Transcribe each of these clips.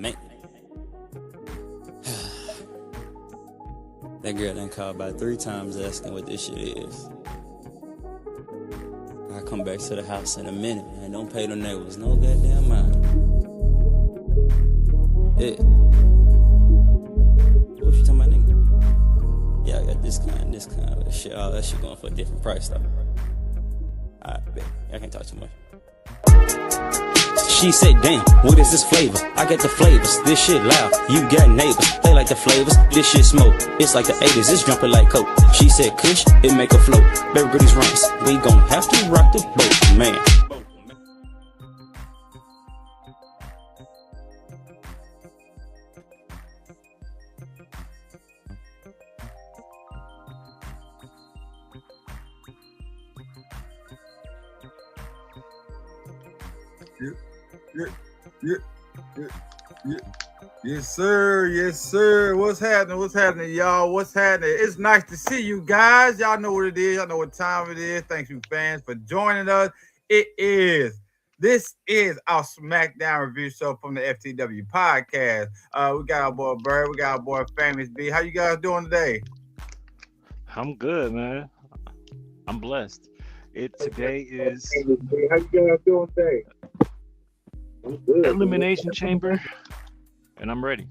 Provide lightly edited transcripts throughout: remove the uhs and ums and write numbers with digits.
Man. That girl done called about 3 times asking what this shit is. I come back to the house in a minute, man. Don't pay the neighbors no goddamn mind. Yeah. What you talking about, nigga? Yeah, I got this kind of shit. All that shit going for a different price, though. Alright, bet. I can't talk too much. She said, damn, what is this flavor? I got the flavors, this shit loud. You got neighbors, they like the flavors. This shit smoke, it's like the 80s, it's jumping like coke. She said, Kush, it make a float. Baby Goodies ranks, we gon' have to rock the boat, man. Yes, sir. Yes, sir. What's happening? What's happening, y'all? What's happening? It's nice to see you guys. Y'all know what it is. Y'all know what time it is. Thank you, fans, for joining us. This is our SmackDown review show from the FTW podcast. We got our boy Bird. We got our boy Famous B. How you guys doing today? I'm good, man. I'm blessed. Today is How you guys doing today? Elimination Chamber, and I'm ready.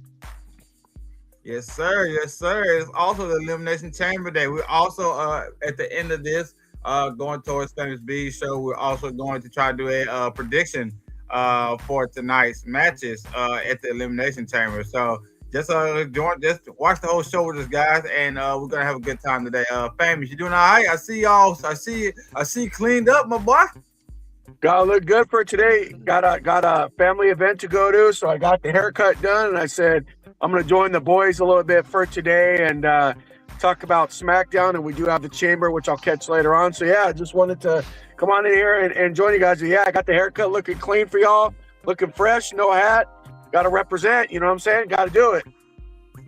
Yes, sir. Yes, sir. It's also the Elimination Chamber Day. We're also at the end of this, going towards Famous B's show. We're also going to try to do a prediction for tonight's matches at the Elimination Chamber. So just watch the whole show with us, guys, and we're gonna have a good time today. Famous, you doing all right? I see y'all. I see you cleaned up, my boy. Gotta look good for today. Got a family event to go to, so I got the haircut done, and I said I'm gonna join the boys a little bit for today and talk about SmackDown. And we do have the chamber, which I'll catch later on. So yeah, I just wanted to come on in here and join you guys. Yeah, I got the haircut looking clean for y'all, looking fresh, no hat. Got to represent. You know what I'm saying? Got to do it.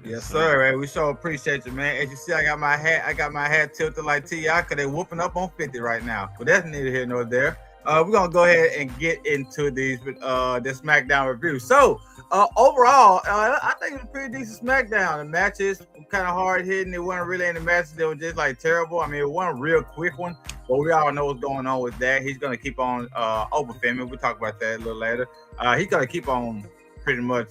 Yes, sir. Man. We so appreciate you, man. As you see, I got my hat tilted like T.I. because they're whooping up on 50 right now. But that's neither here nor there. We're gonna go ahead and get into this SmackDown review. So overall, I think it was a pretty decent SmackDown. The matches were kind of hard hitting. It wasn't really any matches that were just like terrible. I mean, it wasn't a real quick one, but we all know what's going on with that. He's gonna keep on overfilming. We'll talk about that a little later. He's gonna keep on pretty much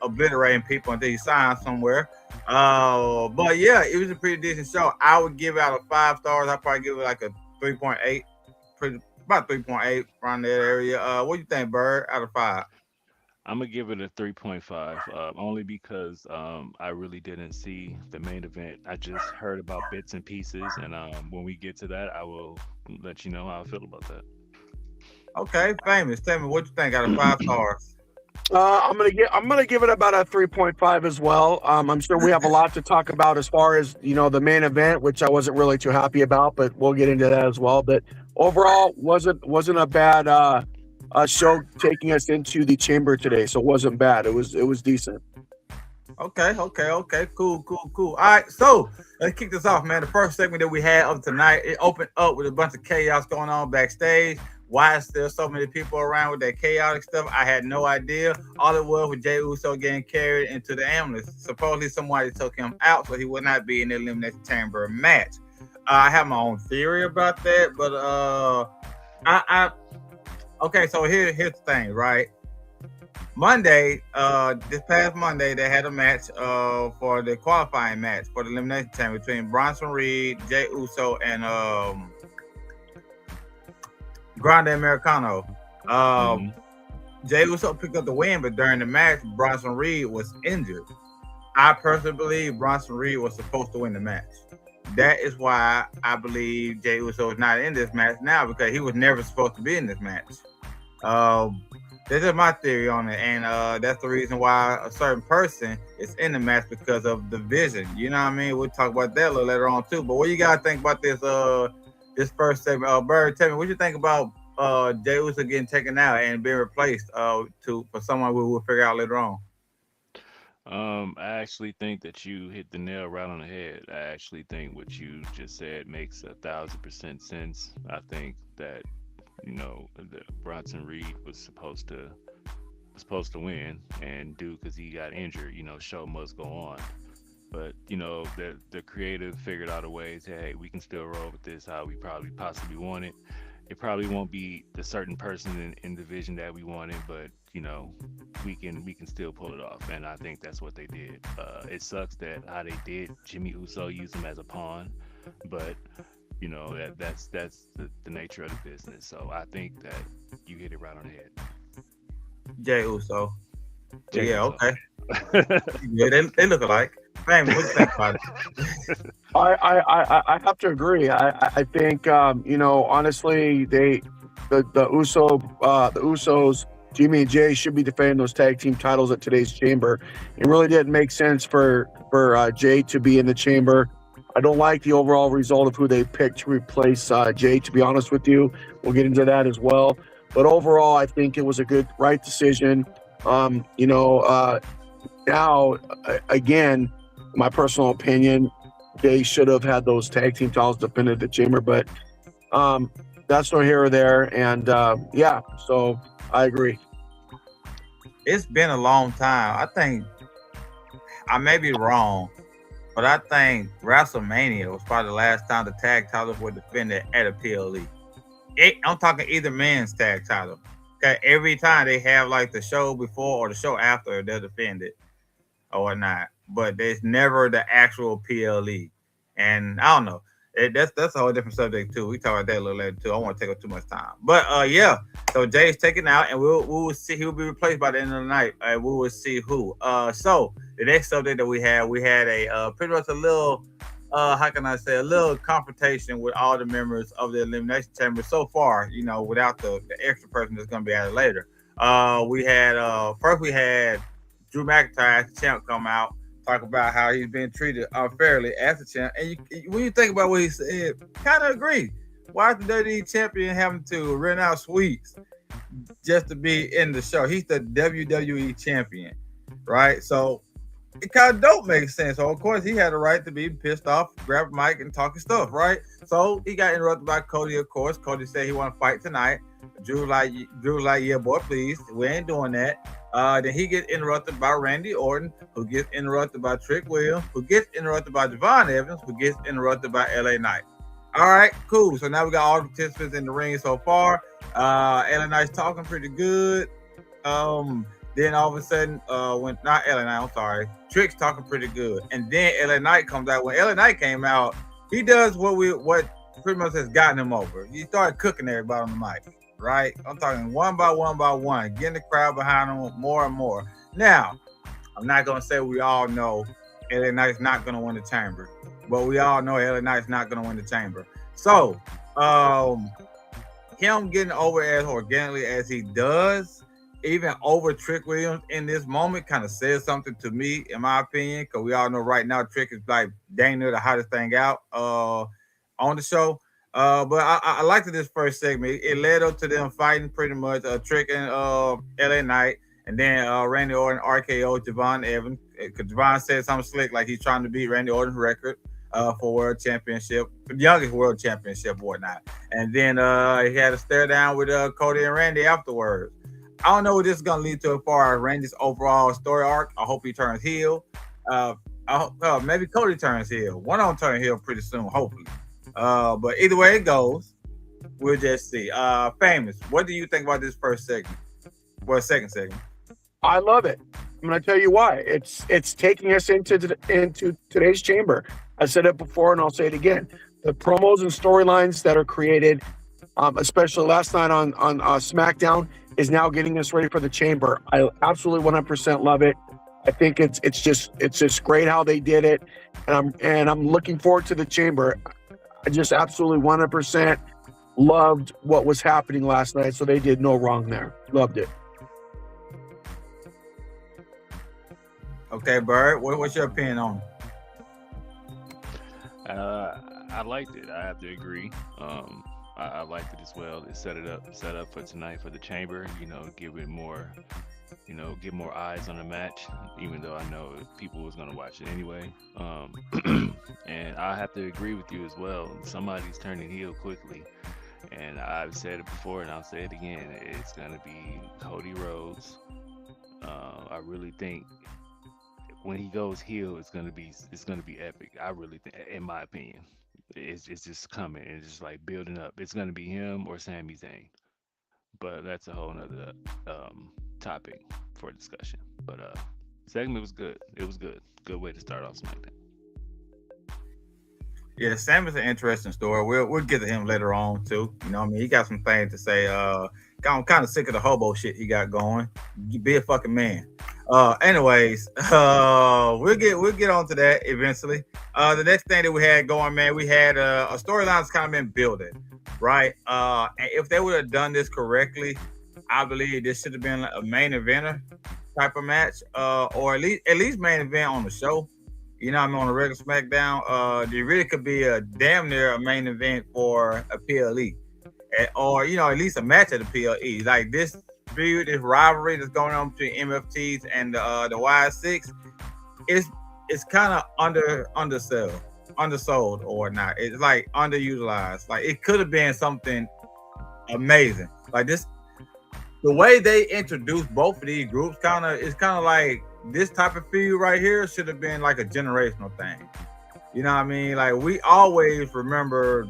obliterating people until he signs somewhere. But yeah, it was a pretty decent show. I would give it out of 5 stars. I'd probably give it like a 3.8. About 3.8 around that area. What do you think, Bird? Out of 5? I'm gonna give it a 3.5, only because I really didn't see the main event. I just heard about bits and pieces, and when we get to that, I will let you know how I feel about that. Okay, Famous. Tell me what you think out of 5 stars. I'm gonna give it about a 3.5 as well. I'm sure we have a lot to talk about as far as the main event, which I wasn't really too happy about, but we'll get into that as well. But overall, wasn't a bad show taking us into the chamber today, so it wasn't bad. It was decent. Okay, cool. All right, so let's kick this off, man. The first segment that we had of tonight, it opened up with a bunch of chaos going on backstage. Why is there so many people around with that chaotic stuff? I had no idea. All it was Jey Uso getting carried into the ambulance. Supposedly somebody took him out so he would not be in the Elimination Chamber match. I have my own theory about that, but okay, so here's the thing, right? Monday, this past Monday, they had a match for the qualifying match for the Elimination Chamber between Bronson Reed, Jey Uso, and Grande Americano. Jey Uso picked up the win, but during the match, Bronson Reed was injured. I personally believe Bronson Reed was supposed to win the match. That is why I believe Jey Uso is not in this match now, because he was never supposed to be in this match. This is my theory on it, and that's the reason why a certain person is in the match, because of the vision. You know what I mean? We'll talk about that a little later on too. But what you guys think about this first segment? Bird, tell me what you think about Jey Uso getting taken out and being replaced for someone we will figure out later on. I actually think that you hit the nail right on the head. I actually think what you just said makes 1,000% sense. I think that that Bronson Reed was supposed to supposed to win, and Duke, because he got injured, show must go on. But the creative figured out a way to, hey, we can still roll with this how we probably possibly want it. It probably won't be the certain person in the vision that we wanted, but we can still pull it off, and I think that's what they did. It sucks that how they did Jimmy Uso use him as a pawn, but that's the nature of the business. So I think that you hit it right on the head. Jay Uso. Jay Yeah, Uso. okay. Yeah, they look alike. Man, what do you think about it? I have to agree. I think honestly the Usos, Jimmy and Jay should be defending those tag team titles at today's Chamber. It really didn't make sense for Jay to be in the Chamber. I don't like the overall result of who they picked to replace Jay, to be honest with you. We'll get into that as well. But overall, I think it was a good, right decision. Now, again, my personal opinion, they should have had those tag team titles defended at the Chamber, but that's no here or there. And so I agree. It's been a long time. I think I may be wrong, but I think WrestleMania was probably the last time the tag titles were defended at a PLE. I'm talking either man's tag title. Okay, every time they have like the show before or the show after, they'll defend it or whatnot. But there's never the actual PLE. And I don't know. That's a whole different subject too. We talk about that a little later too. I don't want to take up too much time. But so Jay's taken out, and we'll see. He'll be replaced by the end of the night. And we will see who. So the next subject that we had a pretty much a little how can I say, a little confrontation with all the members of the Elimination Chamber so far, without the extra person that's going to be added later. We had Drew McIntyre as the champ come out, talk about how he's been treated unfairly as a champ. And when you think about what he said, kind of agree. Why is the WWE champion having to rent out suites just to be in the show? He's the WWE champion, right? So it kind of don't make sense. So of course he had a right to be pissed off, grab a mic and talking stuff, right? So he got interrupted by Cody, of course. Cody said he want to fight tonight. Drew like, yeah, boy, please. We ain't doing that. Then he gets interrupted by Randy Orton, who gets interrupted by Trick Williams, who gets interrupted by Devon Evans, who gets interrupted by LA Knight. All right, cool. So now we got all the participants in the ring so far. LA Knight's talking pretty good. Then all of a sudden, when not LA Knight, I'm sorry, Trick's talking pretty good. And then LA Knight comes out. When LA Knight came out, he does what pretty much has gotten him over. He started cooking everybody on the mic, right? I'm talking one by one, getting the crowd behind him more and more. Now, I'm not going to say we all know LA Knight's not going to win the Chamber, but we all know LA Knight's not going to win the Chamber. So, him getting over as organically as he does, even over Trick Williams in this moment, kind of says something to me, in my opinion, because we all know right now Trick is like dang near the hottest thing out on the show. But I liked this first segment. It led up to them fighting pretty much, Trick and LA Knight, and then Randy Orton, RKO, Devon Evans. Because Devon said something slick, like he's trying to beat Randy Orton's record for world championship, the youngest world championship or whatnot. And then he had a stare down with Cody and Randy afterwards. I don't know what this is going to lead to as far as Randy's overall story arc. I hope he turns heel. Maybe Cody turns heel. One of them turn heel pretty soon, hopefully. But either way it goes, we'll just see. Famous, what do you think about this first segment? Well, second segment. I love it. I'm going to tell you why. It's taking us into today's Chamber. I said it before and I'll say it again. The promos and storylines that are created, especially last night on SmackDown, is now getting us ready for the Chamber. I absolutely 100% love it. I think it's just great how they did it, and I'm looking forward to the Chamber. I just absolutely 100% loved what was happening last night, so they did no wrong there. Loved it. Okay, Bird, what's your opinion on it? I liked it. I have to agree. I liked it as well. It set up for tonight for the Chamber. Give it more, get more eyes on the match. Even though I know people was gonna watch it anyway. And I have to agree with you as well. Somebody's turning heel quickly, and I've said it before and I'll say it again. It's gonna be Cody Rhodes I really think when he goes heel, it's gonna be epic. I really think, in my opinion, it's just coming and it's just like building up. It's gonna be him or Sami Zayn, but that's a whole nother topic for discussion. But segment was good. It was good. Good way to start off SmackDown. Yeah, Sam is an interesting story. We'll get to him later on too. You know, what I mean, he got some things to say. I'm kind of sick of the hobo shit he got going. Be a fucking man. Anyways, we'll get on to that eventually. The next thing that we had going, man, we had a storyline that's kind of been building, right? And if they would have done this correctly, I believe this should have been a main eventer type of match, or at least main event on the show. You know what I mean, on a regular SmackDown, there really could be a damn near a main event for a PLE, or at least a match at the PLE. Like this feud, this rivalry that's going on between MFTs and the Y6, it's kind of undersold or not. It's like underutilized. Like it could have been something amazing. Like this, the way they introduced both of these groups, it's kind of like this type of feud right here should have been like a generational thing. You know what I mean? Like we always remember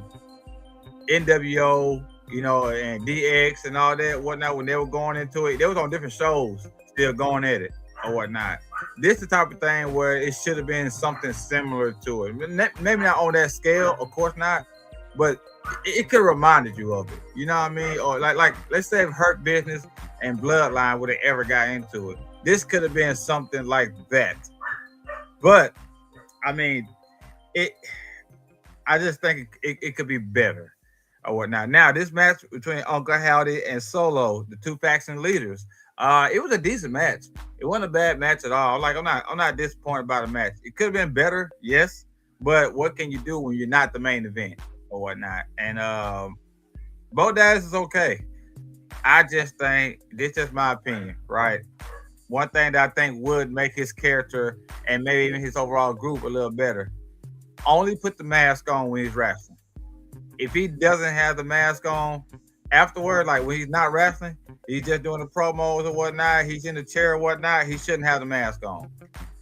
NWO, and DX and all that whatnot when they were going into it. They was on different shows, still going at it or whatnot. This is the type of thing where it should have been something similar to it. Maybe not on that scale, of course not, but it could have reminded you of it. You know what I mean? Or like let's say if Hurt Business and Bloodline would have ever got into it. This could have been something like that. But I mean, I just think it could be better or whatnot. Now, this match between Uncle Howdy and Solo, the two faction leaders, it was a decent match. It wasn't a bad match at all. Like I'm not disappointed about the match. It could have been better, yes, but what can you do when you're not the main event or whatnot? And Bo Dallas is okay. I just think this is my opinion, right? One thing that I think would make his character and maybe even his overall group a little better, only put the mask on when he's wrestling. If he doesn't have the mask on afterward, like when he's not wrestling, he's just doing the promos or whatnot, he's in the chair or whatnot, he shouldn't have the mask on.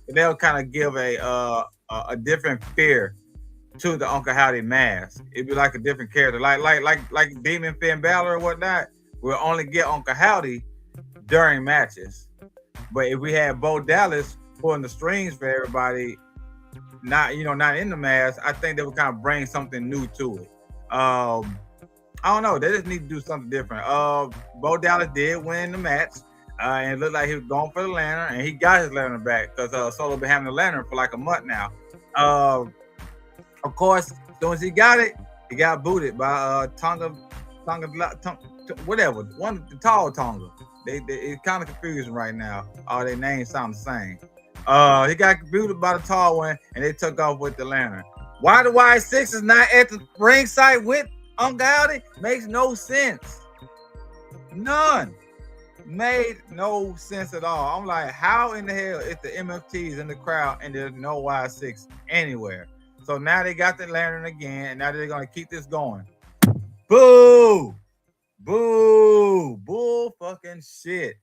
And they'll kind of give a different fear to the Uncle Howdy mask. It'd be like a different character, like Demon Finn Balor or whatnot. We'll only get Uncle Howdy during matches. But if we had Bo Dallas pulling the strings for everybody, not in the mask, I think they would kind of bring something new to it. I don't know. They just need to do something different. Bo Dallas did win the match, and it looked like he was going for the lantern, and he got his lantern back because Solo been having the lantern for like a month now. Of course, as soon as he got it, he got booted by Tonga, whatever, one the tall Tonga. It's kind of confusing right now. All their names sound the same. He got booted by the tall one, and they took off with the lantern. Why the Y6 is not at the ringside with Uncle Howdy makes no sense. None. Made no sense at all. I'm like, how in the hell is the MFTs in the crowd and there's no Y6 anywhere? So now they got the lantern again, and now they're gonna keep this going. Boo! Boo! Bull fucking shit.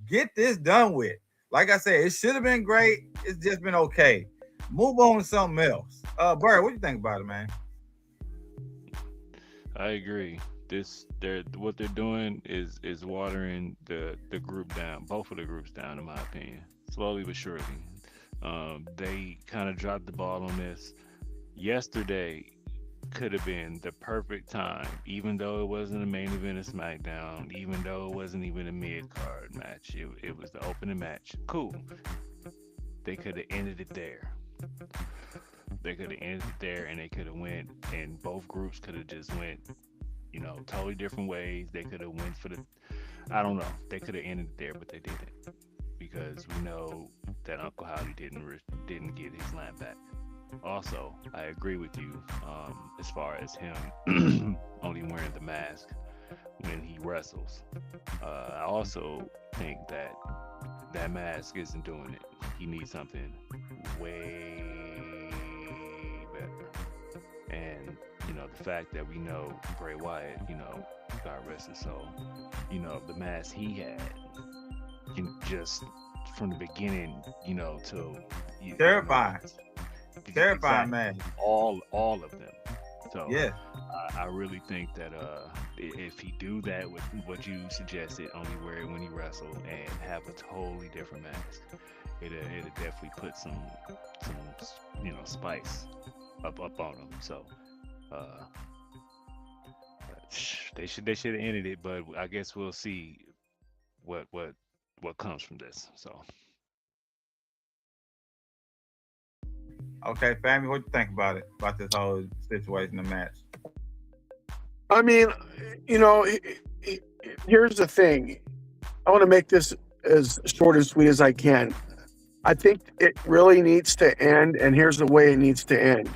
Get this done with. Like I said, it should have been great. It's just been okay. Move on to something else. Bird, what do you think about it, man? I agree. What they're doing is watering the group down, both of the groups down, in my opinion, slowly but surely. They kind of dropped the ball on this. Yesterday could have been the perfect time, even though it wasn't a main event of SmackDown, even though it wasn't even a mid-card match. It was the opening match. Cool. They could have ended it there. They could have ended it there, and they could have went, and both groups could have just went, totally different ways. They could have went for I don't know. They could have ended it there, but they didn't, because we know that Uncle Howdy didn't get his land back. Also, I agree with you as far as him only wearing the mask when he wrestles. I also think that mask isn't doing it. He needs something way better. And, the fact that we know Bray Wyatt, God rest his soul, the mask he had just from the beginning, till Terrifying. Terrifying, exactly man. all of them. So Yeah. I really think that if he do that with what you suggested, only wear it when he wrestle and have a totally different mask, it'll definitely put some spice up on him. So uh, they should have ended it, but I guess we'll see what what what comes from this. So Okay, family, what you think about it? About this whole situation, the match? I mean, you know, here's the thing. I want to make this as short and sweet as I can. I think it really needs to end, and here's the way it needs to end.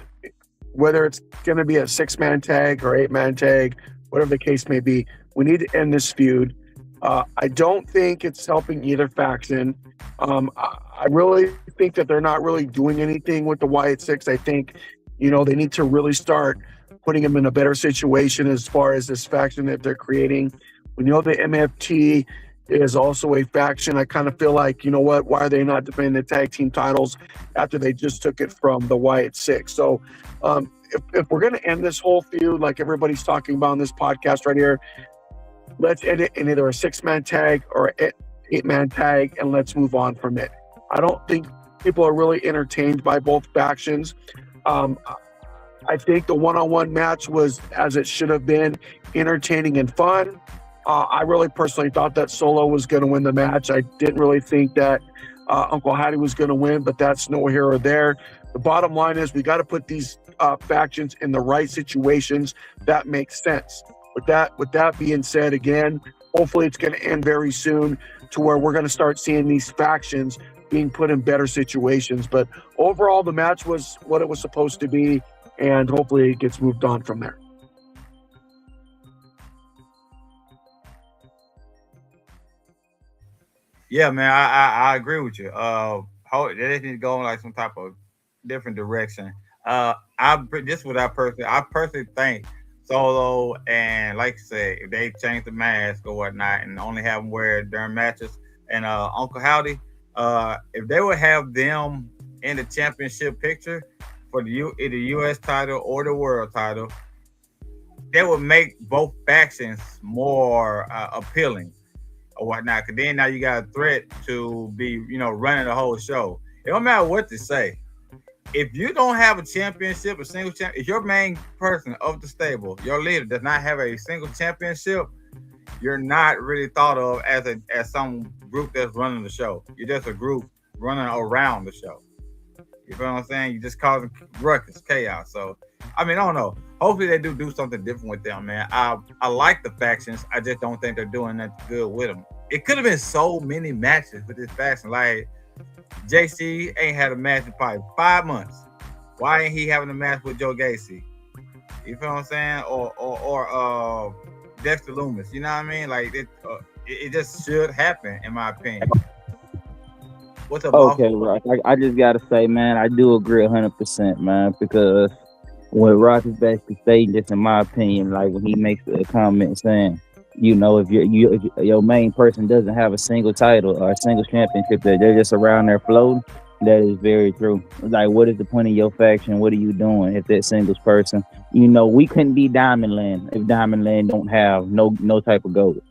Whether it's going to be a 6-man tag or 8-man tag, whatever the case may be, we need to end this feud. I don't think it's helping either faction. I really think that they're not really doing anything with the Wyatt Six. I think, they need to really start putting them in a better situation as far as this faction that they're creating. We know the MFT is also a faction. I kind of feel like, you know what, why are they not defending the tag team titles after they just took it from the Wyatt Six? So if we're going to end this whole feud like everybody's talking about in this podcast right here, let's end it in either a 6-man tag or an 8-man tag, and let's move on from it. I don't think people are really entertained by both factions. I think the one-on-one match was, as it should have been, entertaining and fun. I really personally thought that Solo was going to win the match. I didn't really think that Uncle Hattie was going to win, but that's no here or there. The bottom line is we got to put these factions in the right situations that make sense. With that being said, again, hopefully it's going to end very soon to where we're going to start seeing these factions being put in better situations. But overall, the match was what it was supposed to be, and hopefully it gets moved on from there. Yeah, man, I agree with you. They need to go in like some type of different direction. This is what I personally think Solo and like you said, if they change the mask or whatnot and only have them wear it during matches, and Uncle Howdy, if they would have them in the championship picture for either U.S. title or the world title, that would make both factions more appealing or whatnot. Because then now you got a threat to be, running the whole show. It don't matter what to say. If you don't have a championship, a single champ, if your main person of the stable, your leader, does not have a single championship, you're not really thought of as some group that's running the show. You're just a group running around the show. You feel what I'm saying? You're just causing ruckus, chaos. So, I don't know. Hopefully they do something different with them, man. I like the factions. I just don't think they're doing that good with them. It could have been so many matches with this faction. Like, JC ain't had a match in probably 5 months. Why ain't he having a match with Joe Gacy? You feel what I'm saying? Or Dexter Loomis. You know what I mean? Like it just should happen, in my opinion. What's up, Okay, Boss? Rock. I just gotta say, man, I do agree 100%, man, because when Rock is basically stating this, in my opinion, like when he makes a comment saying, if your main person doesn't have a single title or a single championship, that they're just around there floating, that is very true. Like, what is the point of your faction? What are you doing if that singles person? We couldn't be Diamond Land if Diamond Land don't have no type of gold.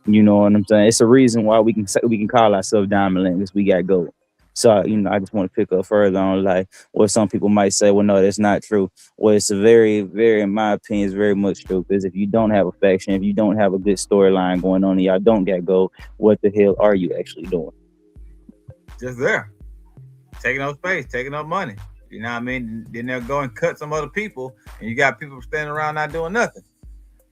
You know what I'm saying? It's a reason why we can call ourselves Diamond Land, because we got gold. So, I just want to pick up further on like what some people might say, well, no, that's not true. Well, it's a very, very, in my opinion, it's very much true. Because if you don't have a faction, if you don't have a good storyline going on, and y'all don't get gold, what the hell are you actually doing? Just there. Taking up space, taking up money. You know what I mean? Then they'll go and cut some other people, and you got people standing around not doing nothing.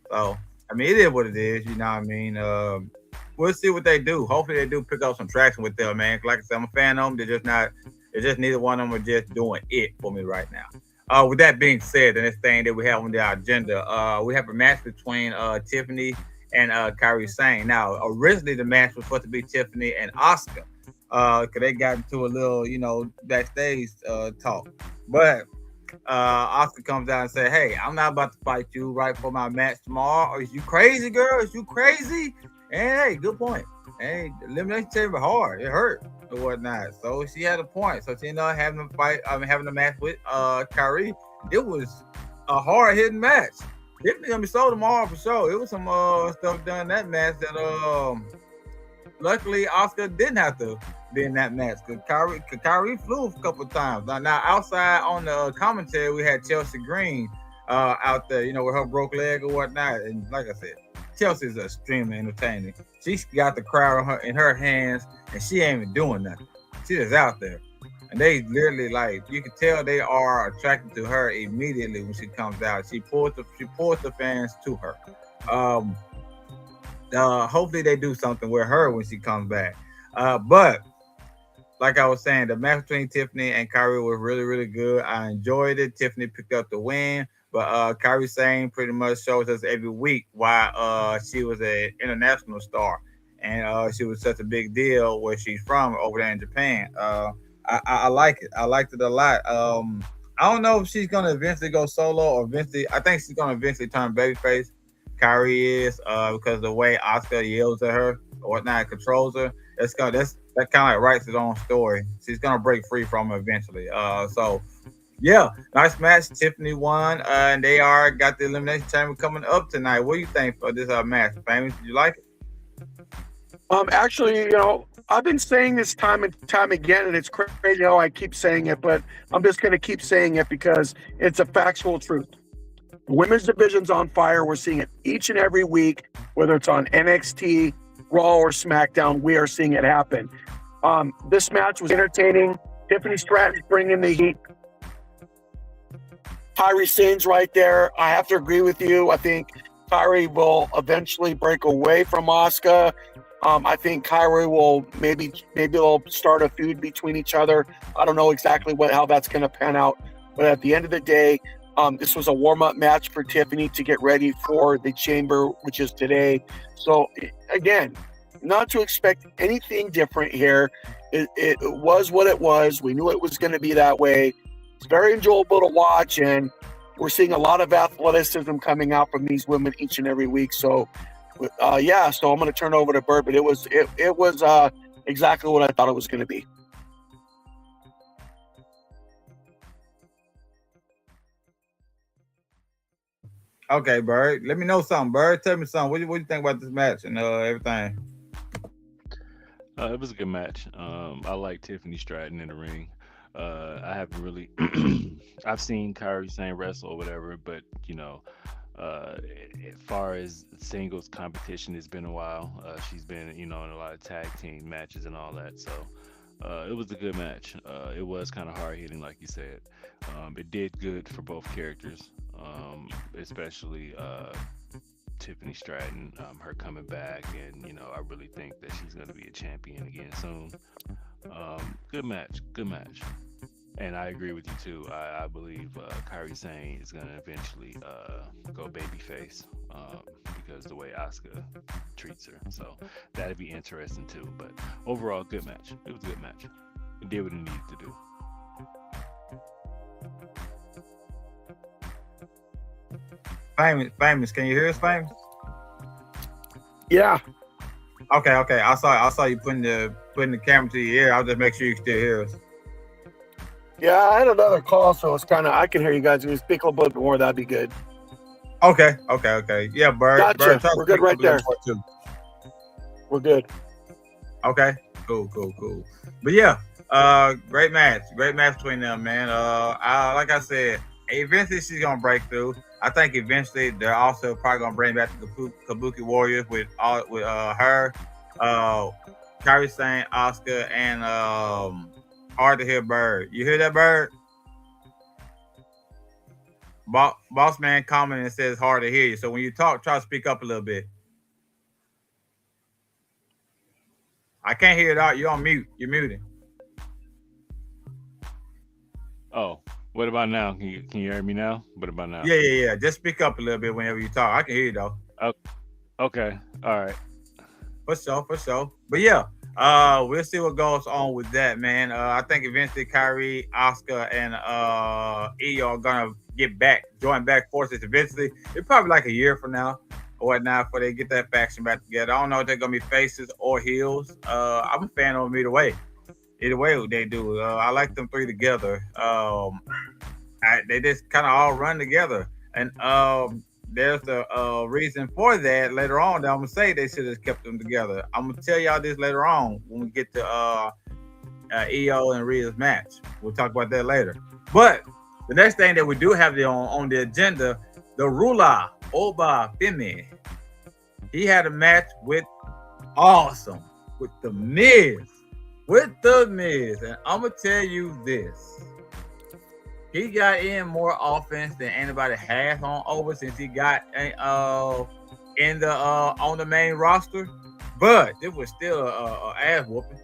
So, it is what it is. You know what I mean? We'll see what they do. Hopefully they do pick up some traction with them, man. Like I said, I'm a fan of them. They're just neither one of them are just doing it for me right now. With that being said, the next thing that we have on the agenda, we have a match between Tiffany and Kairi Sane. Now, originally the match was supposed to be Tiffany and Asuka. Cause they got into a little, backstage talk. But Asuka comes out and says, "Hey, I'm not about to fight you right for my match tomorrow. Are you crazy, girl? Is you crazy?" And hey, good point. Hey, elimination chamber hard. It hurt or whatnot. So she had a point. So she ended up having a fight. Having a match with Kyrie. It was a hard hitting match. Definitely gonna be sold tomorrow for sure. It was some stuff done in that match that luckily Asuka didn't have to be in that match because Kyrie flew a couple of times. Now outside on the commentary, we had Chelsea Green out there, with her broke leg or whatnot. And like I said, Chelsea's extremely entertaining. She's got the crowd in her hands, and she ain't even doing nothing. She's just out there. And they literally, you can tell they are attracted to her immediately when she comes out. She pulls the fans to her. Hopefully they do something with her when she comes back. But like I was saying, the match between Tiffany and Kyrie was really, really good. I enjoyed it. Tiffany picked up the win, but Kyrie Sane pretty much shows us every week why she was an international star and she was such a big deal where she's from over there in Japan. I like it. I liked it a lot. I don't know if she's gonna eventually go solo or eventually. I think she's gonna eventually turn babyface. Kyrie is because of the way Asuka yells at her or whatnot, controls her. That kind of like writes its own story. She's gonna break free from her eventually. So yeah, nice match. Tiffany won, and they got the elimination chamber coming up tonight. What do you think for this match? Famous? Did you like it? Actually, I've been saying this time and time again, and it's crazy how I keep saying it, but I'm just going to keep saying it because it's a factual truth. Women's division's on fire. We're seeing it each and every week, whether it's on NXT, Raw, or SmackDown. We are seeing it happen. This match was entertaining. Tiffany Stratton's bringing the heat. Kairi Sane's right there. I have to agree with you. I think Kairi will eventually break away from Asuka. I think Kyrie will maybe they'll start a feud between each other. I don't know exactly how that's going to pan out, but at the end of the day, this was a warm-up match for Tiffany to get ready for the Chamber, which is today. So again, not to expect anything different here. It was what it was. We knew it was going to be that way. It's very enjoyable to watch, and we're seeing a lot of athleticism coming out from these women each and every week. So. So I'm going to turn over to Bert, but it was exactly what I thought it was going to be. Okay, Bert. Let me know something, Bert. Tell me something. What do you think about this match and everything? It was a good match. I like Tiffany Stratton in the ring. I haven't really, I've seen Kairi Sane wrestle or whatever, but as far as singles competition, it's been a while. She's been, in a lot of tag team matches and all that. So it was a good match. It was kind of hard hitting, like you said. It did good for both characters, especially Tiffany Stratton, her coming back. And, I really think that she's going to be a champion again soon. Good match. And I agree with you too. I believe Kairi Sane is gonna eventually go babyface because the way Asuka treats her. So that'd be interesting too. But overall, good match. It was a good match. It did what it needed to do. Famous. Can you hear us, Famous? Yeah. Okay. I saw you putting the camera to your ear. I'll just make sure you can still hear us. Yeah, I had another call, so it's I can hear you guys. If you speak a little bit more, that'd be good. Okay. Yeah, Bird. Gotcha. Bird, we're good right there. We're good. Okay. Cool. But yeah, great match between them, man. Like I said, eventually she's gonna break through. I think eventually they're also probably gonna bring back the Kabuki Warriors with her, Kairi Sane, Asuka, and hard to hear, Bird. You hear that, Bird? Boss man commenting and says hard to hear you. So when you talk, try to speak up a little bit. I can't hear it out. You're on mute. You're muting. Oh, what about now? Can you hear me now? What about now? Yeah. Just speak up a little bit whenever you talk. I can hear you though. Okay. All right. For sure. But yeah. We'll see what goes on with that, man. I think eventually Kairi, Asuka, and Io are gonna join back forces eventually. It's probably like a year from now or whatnot before they get that faction back together. I don't know if they're gonna be faces or heels. I'm a fan of them either way. Either way, what they do, I like them three together. They just kind of all run together, and there's a reason for that later on. That I'm gonna say they should have kept them together. I'm gonna tell y'all this later on when we get to EO and Rhea's match. We'll talk about that later. But the next thing that we do have on the agenda, the ruler Oba Femi. He had a match with the Miz. And I'm gonna tell you this. He got in more offense than anybody has on Oba since he got in the on the main roster. But it was still a ass whooping.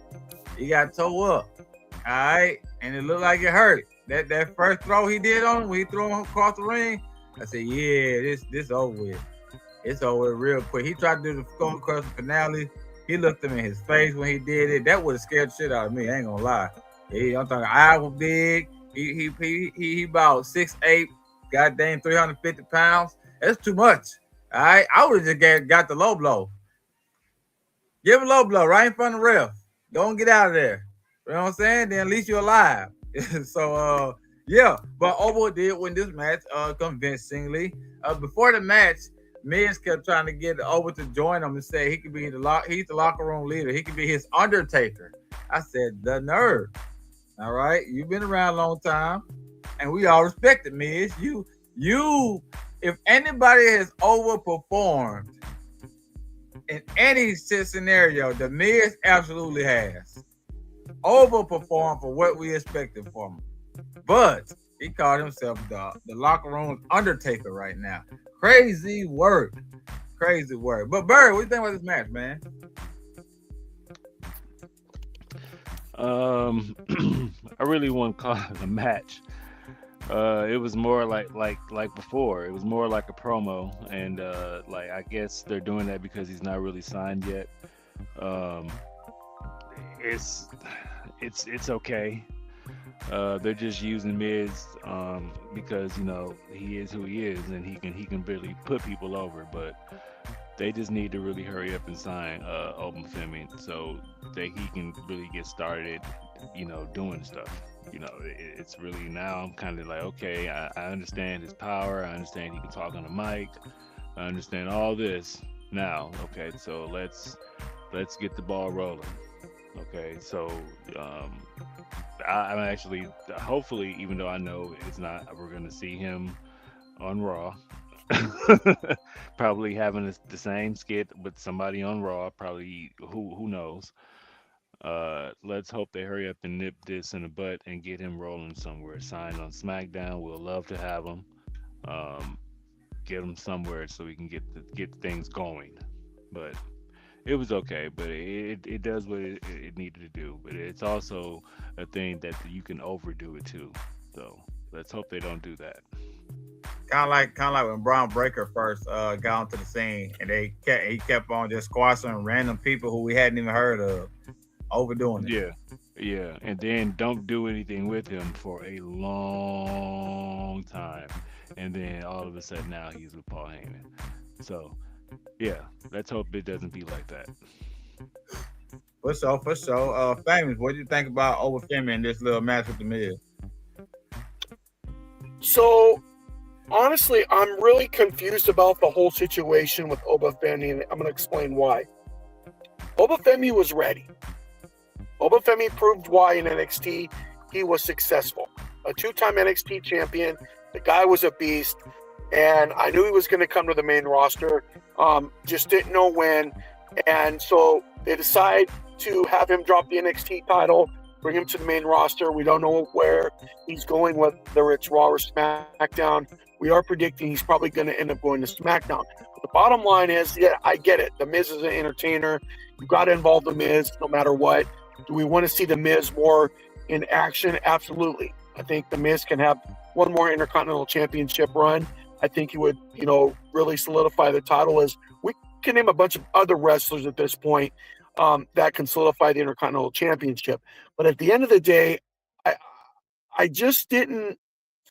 He got toe up. All right. And it looked like it hurt. That first throw he did on him, when he threw him across the ring, I said, yeah, this over with. It's over real quick. He tried to do the Stone Cold finale. He looked him in his face when he did it. That would have scared the shit out of me. I ain't gonna lie. I'm talking eyes were big. He about 6'8", goddamn 350 pounds. That's too much. All right. I would have just got the low blow. Give a low blow right in front of the ref. Go and get out of there. You know what I'm saying? Then at least you're alive. So yeah, but Oba did win this match convincingly. Before the match, Miz kept trying to get Oba to join him and say he could be he's the locker room leader. He could be his Undertaker. I said, the nerve. All right, you've been around a long time, and we all respect it, Miz. You, if anybody has overperformed in any scenario, the Miz absolutely has overperformed for what we expected from him. But he called himself the locker room Undertaker right now. Crazy work. But Bird, what do you think about this match, man? I really wouldn't call it a match. It was more like before. It was more like a promo, and like I guess they're doing that because he's not really signed yet. It's okay. They're just using Miz because he is who he is, and he can really put people over. But they just need to really hurry up and sign Oba Femi so that he can really get started, doing stuff. It's really now I'm kind of like, okay, I understand his power. I understand he can talk on the mic. I understand all this now. Okay, so let's get the ball rolling. Okay, so I'm actually hopefully, even though I know it's not, we're gonna see him on Raw. Probably having the same skit with somebody on Raw. Probably who knows. Let's hope they hurry up and nip this in the butt and get him rolling somewhere. Signed on SmackDown. We'll love to have him. Get him somewhere so we can get things going. But it was okay. But it does what it needed to do. But it's also a thing that you can overdo it too. So let's hope they don't do that. Kind of like when Braun Breaker first got onto the scene, and he kept on just squashing random people who we hadn't even heard of, overdoing it. Yeah, and then don't do anything with him for a long time, and then all of a sudden now he's with Paul Heyman. So yeah, let's hope it doesn't be like that. For sure. Famous, what do you think about Oba Femi in this little match with the Miz? So honestly, I'm really confused about the whole situation with Oba Femi, and I'm going to explain why. Oba Femi was ready. Oba Femi proved why in NXT he was successful. A 2-time NXT champion. The guy was a beast, and I knew he was going to come to the main roster. Just didn't know when, and so they decide to have him drop the NXT title, bring him to the main roster. We don't know where he's going, whether it's Raw or SmackDown. We are predicting he's probably going to end up going to SmackDown. But the bottom line is, yeah, I get it. The Miz is an entertainer. You've got to involve the Miz no matter what. Do we want to see the Miz more in action? Absolutely. I think the Miz can have one more Intercontinental Championship run. I think he would, really solidify the title. As we can name a bunch of other wrestlers at this point that can solidify the Intercontinental Championship. But at the end of the day, I just didn't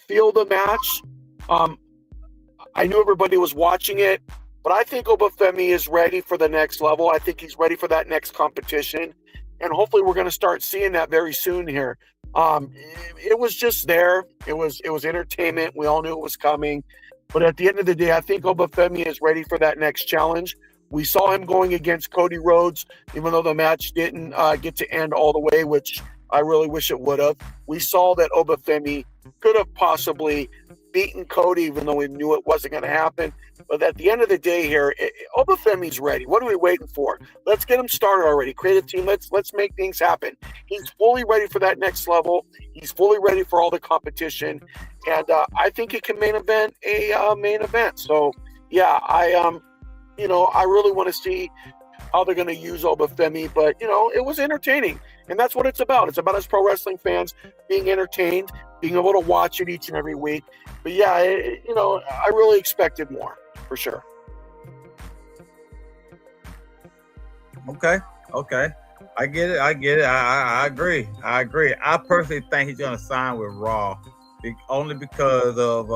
feel the match. I knew everybody was watching it, But I think Obafemi is ready for the next level. I think he's ready for that next competition. And hopefully we're going to start seeing that very soon here. It was just there. It was entertainment. We all knew it was coming. But at the end of the day, I think Obafemi is ready for that next challenge. We saw him going against Cody Rhodes, even though the match didn't get to end all the way, which I really wish it would have. We saw that Obafemi could have possibly beaten Cody, even though we knew it wasn't going to happen. But at the end of the day here, Obafemi's ready. What are we waiting for? Let's get him started already. Create a team. Let's make things happen. He's fully ready for that next level. He's fully ready for all the competition. And I think he can main event a main event. So, yeah, I really want to see how they're going to use Obafemi. But, it was entertaining. And that's what it's about. It's about us pro wrestling fans being entertained, being able to watch it each and every week. But, yeah, I really expected more, for sure. Okay. I get it. I agree. I personally think he's gonna sign with Raw, only because of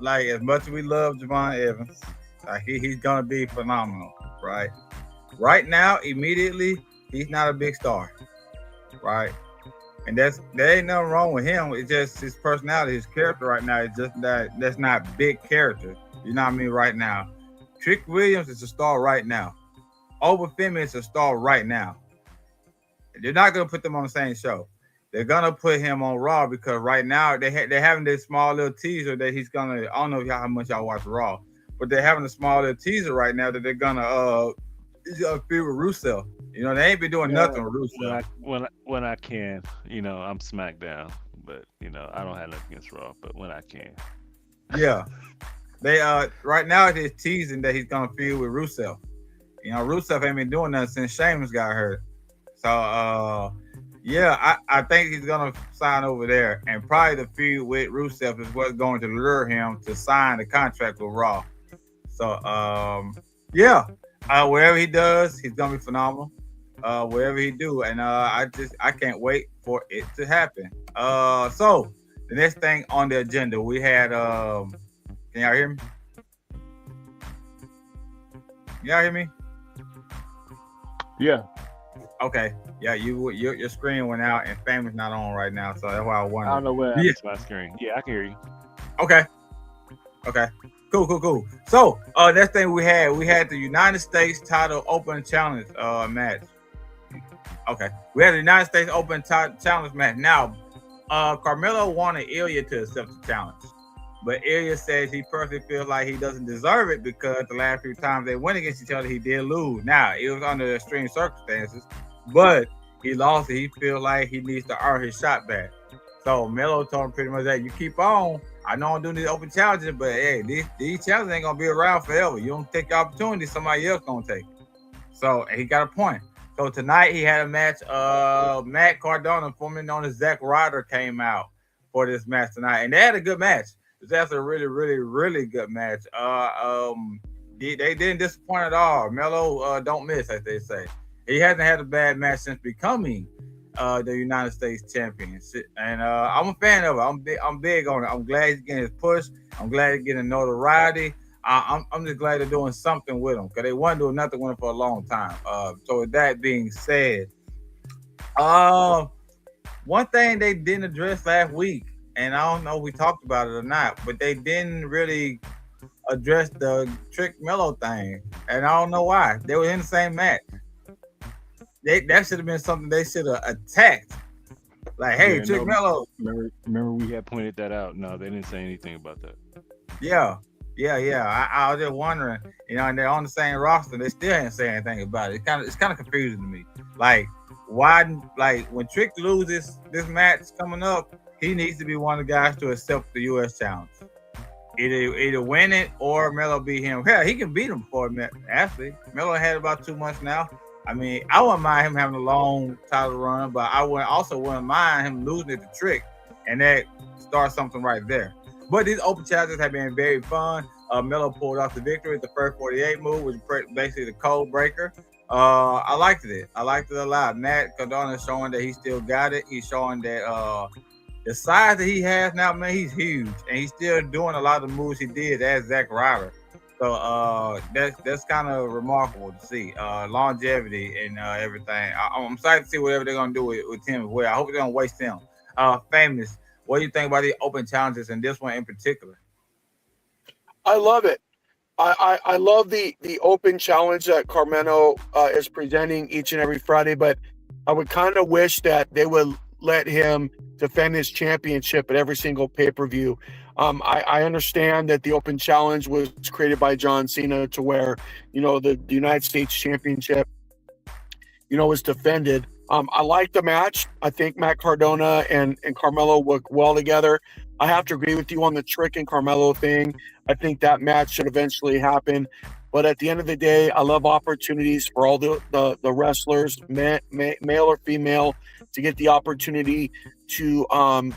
as much as we love Javon Evans, he's gonna be phenomenal, right? Right now, immediately, he's not a big star, right? And there ain't nothing wrong with him. It's just his personality, his character right now is just that's not big character. You know what I mean? Right now, Trick Williams is a star right now. Obafemi is a star right now. They're not gonna put them on the same show. They're gonna put him on Raw because right now they're having this small little teaser that he's gonna. I don't know how much y'all watch Raw, but they're having a small little teaser right now that they're gonna feud with Rusev. They ain't been doing nothing with Rusev. When I can, I'm SmackDown, but I don't have nothing against Raw, but when I can. Yeah, they right now they're teasing that he's gonna feud with Rusev. Rusev ain't been doing nothing since Sheamus got hurt. So I think he's gonna sign over there, and probably the feud with Rusev is what's going to lure him to sign the contract with Raw. So wherever he does, he's gonna be phenomenal. Wherever he do, and I can't wait for it to happen. So the next thing on the agenda, we had can y'all hear me? Y'all hear me? Yeah. Okay. Yeah, your screen went out and Family's not on right now, so that's why I wondered. I don't know where it's my screen. Yeah, I can hear you. Okay. Cool. So next thing we had the United States title open challenge match. Okay. We had the United States open challenge match. Now, Carmelo wanted Ilya to accept the challenge. But Ilya says he personally feels like he doesn't deserve it because the last few times they went against each other, he did lose. Now, it was under extreme circumstances, but he lost it. He feels like he needs to earn his shot back. So Melo told him pretty much that you keep on. I know I'm doing these open challenges, but hey, these challenges ain't going to be around forever. You don't take the opportunity, somebody else going to take it. So he got a point. So tonight he had a match. Matt Cardona, formerly known as Zack Ryder, came out for this match tonight, and they had a good match. That's a really, really, really good match. They didn't disappoint at all. Melo don't miss, as they say. He hasn't had a bad match since becoming the United States champion, and I'm a fan of it. I'm big on it. I'm glad he's getting his push. I'm glad he's getting notoriety. I'm just glad they're doing something with him because they weren't doing nothing with him for a long time. So with that being said, one thing they didn't address last week, and I don't know if we talked about it or not, but they didn't really address the Trick Melo thing, and I don't know why. They were in the same match. That should have been something they should have attacked. Like, hey, Trick Melo. Remember we had pointed that out. No, they didn't say anything about that. Yeah. I was just wondering, and they're on the same roster. They still ain't saying anything about it. It's kind of confusing to me. Like, why? Like, when Trick loses this match coming up, he needs to be one of the guys to accept the U.S. challenge. Either win it or Melo beat him. Hell, he can beat him before actually. Melo had about 2 months now. I mean, I wouldn't mind him having a long title run, but I wouldn't mind him losing it to Trick, and that starts something right there. But these open challenges have been very fun. Melo pulled off the victory with the first 48 move, which was basically the code breaker. I liked it. I liked it a lot. Matt Cardona is showing that he still got it. He's showing that the size that he has now, man, he's huge, and he's still doing a lot of the moves he did as Zack Ryder. So that's kind of remarkable to see longevity and everything. I'm excited to see whatever they're gonna do with him as well. I hope they don't waste him. Famous. What do you think about the open challenges and this one in particular? I love it. I love the open challenge that Carmelo is presenting each and every Friday, but I would kind of wish that they would let him defend his championship at every single pay-per-view. I understand that the open challenge was created by John Cena to where, the United States Championship, was defended. I like the match. I think Matt Cardona and Carmelo work well together. I have to agree with you on the Trick and Carmelo thing. I think that match should eventually happen. But at the end of the day, I love opportunities for all the wrestlers, male or female, to get the opportunity to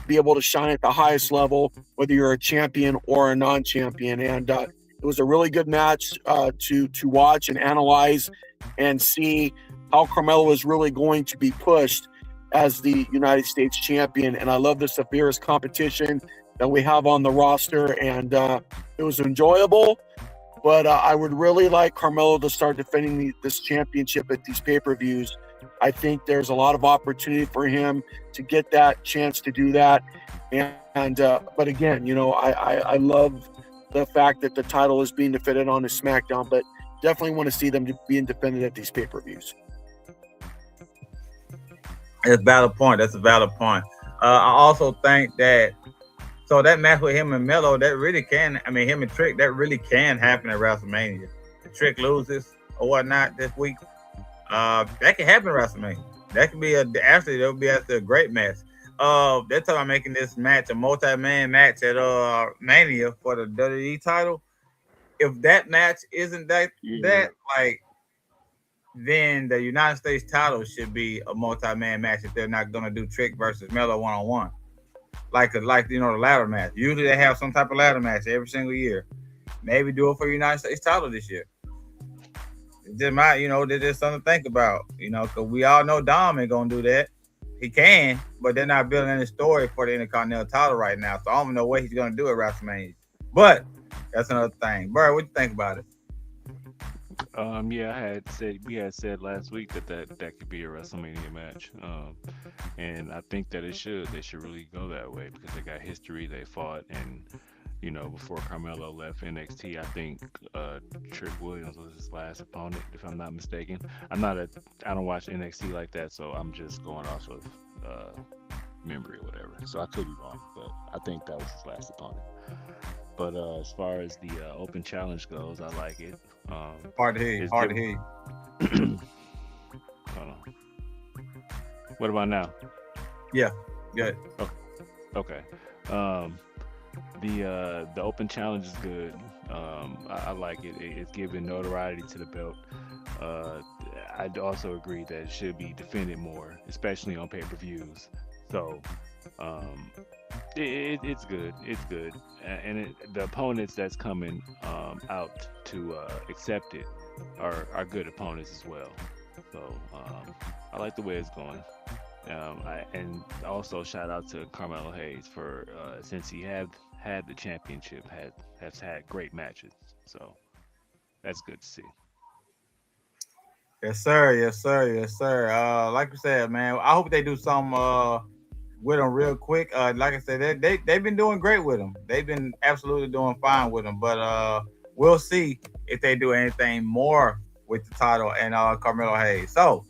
be able to shine at the highest level, whether you're a champion or a non-champion. And it was a really good match to watch and analyze and see how Carmelo is really going to be pushed as the United States champion. And I love the severest competition that we have on the roster. And it was enjoyable. But I would really like Carmelo to start defending this championship at these pay-per-views. I think there's a lot of opportunity for him to get that chance to do that. But again, I love the fact that the title is being defended on a SmackDown, but definitely want to see them being defended at these pay-per-views. That's a valid point. I also think that that match with him and Melo, that really can, him and Trick, that really can happen at WrestleMania. If Trick loses or whatnot this week, that can happen at WrestleMania. That could be that would be a great match. They're talking about making this match a multi-man match at Mania for the WWE title. If that match isn't that then the United States title should be a multi-man match if they're not gonna do Trick versus Melo one-on-one. Like the ladder match. Usually they have some type of ladder match every single year. Maybe do it for the United States title this year. There's just something to think about, because we all know Dom ain't gonna do that. He can, but they're not building any story for the Intercontinental title right now. So I don't know what he's gonna do at WrestleMania. But that's another thing. Bird, what you think about it? Yeah, we had said last week that could be a WrestleMania match, and I think that they should really go that way because they got history. They fought, and before Carmelo left NXT, I think Trick Williams was his last opponent, if I'm not mistaken. I don't watch NXT like that, so I'm just going off of memory or whatever. So I could be wrong, but I think that was his last opponent. But as far as the open challenge goes, I like it. Hard to hear. Hold on. What about now? Yeah, good. Okay. The open challenge is good. I like it. It's giving notoriety to the belt. I'd also agree that it should be defended more, especially on pay-per-views. So it's good. It's good, and the opponents that's coming out to accept it are good opponents as well. So I like the way it's going. And also shout out to Carmelo Hayes for since he had the championship, has had great matches. So that's good to see. Yes, sir. Like you said, man, I hope they do something with him real quick. Like I said, they've been doing great with him. They've been absolutely doing fine with him. But we'll see if they do anything more with the title and Carmelo Hayes. So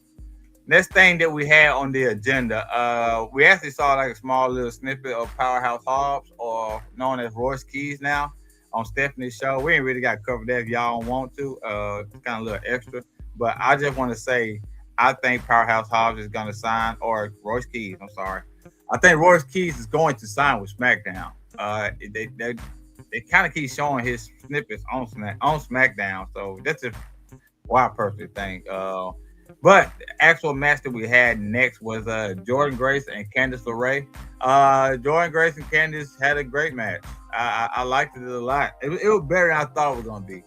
next thing that we had on the agenda, we actually saw like a small little snippet of Powerhouse Hobbs, or known as Royce Keys now, on Stephanie's show. We ain't really got covered that if y'all don't want to. It's kind of a little extra. But I just want to say, I think Powerhouse Hobbs is going to sign, or Royce Keys, I'm sorry. I think Royce Keys is going to sign with SmackDown. They kind of keep showing his snippets on SmackDown. So that's a wild person thing. But the actual match that we had next was Jordynne Grace and Candice LeRae. Jordynne Grace and Candice had a great match. I liked it a lot. It was better than I thought it was going to be.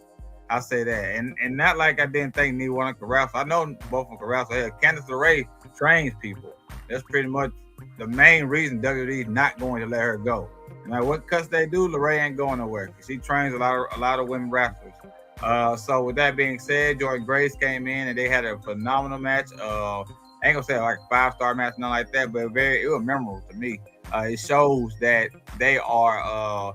I'll say that. And not like I didn't think neither one of them could wrestle. I know both of them could wrestle. Hell, Candice LeRae trains people. That's pretty much the main reason WWE is not going to let her go. No matter what cuts they do, LeRae ain't going nowhere. She trains a lot of women wrestlers. So with that being said, Jordan Grace came in and they had a phenomenal match. I ain't gonna say like a 5-star match, nothing like that, but it was memorable to me. It shows that they are,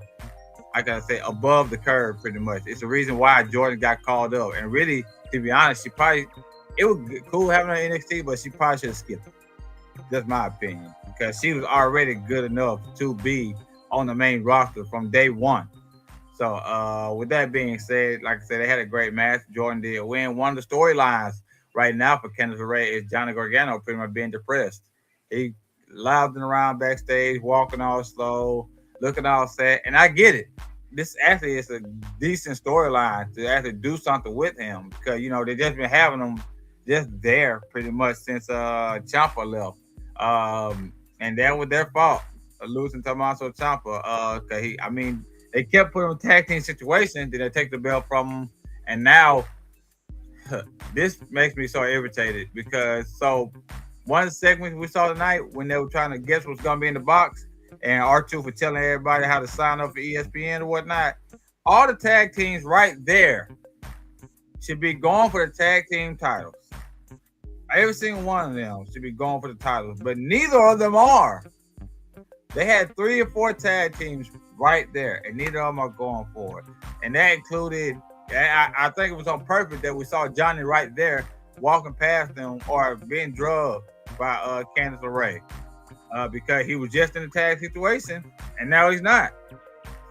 I gotta say, above the curve pretty much. It's the reason why Jordan got called up. And really, to be honest, it was cool having her in NXT, but she probably should have skipped it. That's my opinion, because she was already good enough to be on the main roster from day one. So with that being said, like I said, they had a great match. Jordan did win. One of the storylines right now for Candice LeRae is Johnny Gargano pretty much being depressed. He lounging around backstage, walking all slow, looking all sad. And I get it. This actually is a decent storyline to actually do something with him, because, you know, they just been having him just there pretty much since Ciampa left. And that was their fault, losing Tommaso Ciampa. They kept putting him in tag team situations. Did they take the belt from him? And now this makes me so irritated, because one of the segments we saw tonight when they were trying to guess what's going to be in the box, and R2 for telling everybody how to sign up for ESPN or whatnot, all the tag teams right there should be going for the tag team titles. Every single one of them should be going for the titles, but neither of them are. They had 3 or 4 tag teams right there, and neither of them are going for it. And that included, I think it was on purpose that we saw Johnny right there walking past them or being drugged by Candice LeRae, because he was just in a tag situation, and now he's not.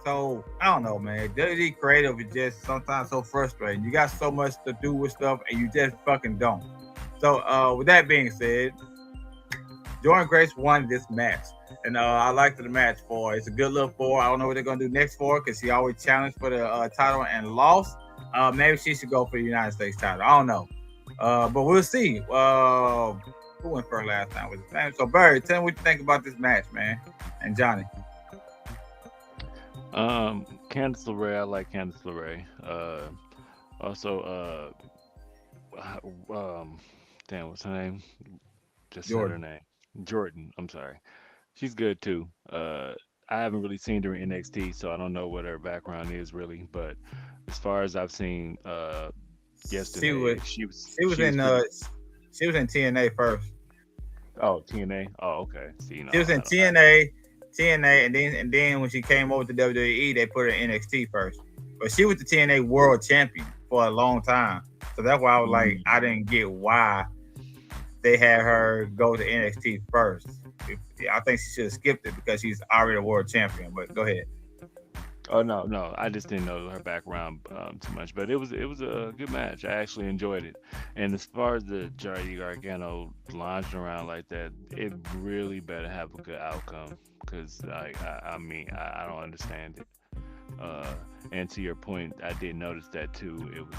So I don't know, man. WWE creative is just sometimes so frustrating. You got so much to do with stuff, and you just fucking don't. So with that being said, Jordan Grace won this match. And I liked the match for. It's a good look for. I don't know what they're gonna do next for, because she always challenged for the title and lost. Maybe she should go for the United States title. I don't know, but we'll see. Who went first last time? Was it? So Barry, tell me what you think about this match, man, and Johnny. Candice LeRae, I like Candice LeRae. Also, damn, what's her name? Just said her name. Jordan. I'm sorry. She's good too. I haven't really seen her in NXT, so I don't know what her background is really. But as far as I've seen, yesterday she was in TNA first. Oh, TNA. Oh, okay. See, she was in TNA, and then when she came over to WWE, they put her in NXT first. But she was the TNA World Champion for a long time, so that's why I was like, I didn't get why they had her go to NXT first. I think she should have skipped it because she's already a world champion. But go ahead. Oh no, I just didn't know her background too much, but it was a good match. I actually enjoyed it. And as far as the Johnny Gargano lounging around like that, it really better have a good outcome, because I don't understand it. And to your point, I did notice that too. It was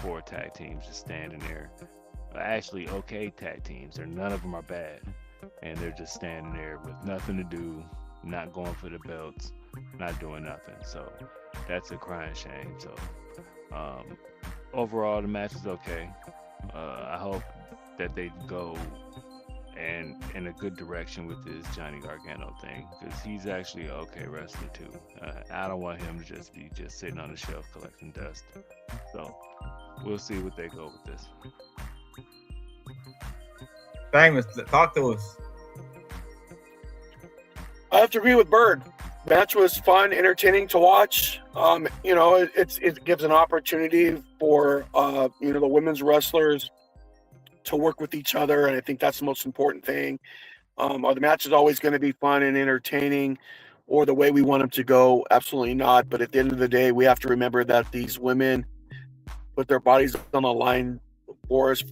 4 tag teams just standing there. Actually, okay tag teams. None of them are bad, and they're just standing there with nothing to do, not going for the belts, not doing nothing. So that's a crying shame. So overall, the match is okay. I hope that they go and in a good direction with this Johnny Gargano thing, because he's actually an okay wrestler too. I don't want him to just be sitting on the shelf collecting dust. So we'll see what they go with this. Famous, talk to us. I have to agree with Bird. Match was fun, entertaining to watch. It gives an opportunity for the women's wrestlers to work with each other, and I think that's the most important thing. Are the matches always going to be fun and entertaining, or the way we want them to go? Absolutely not. But at the end of the day, we have to remember that these women put their bodies on the line for us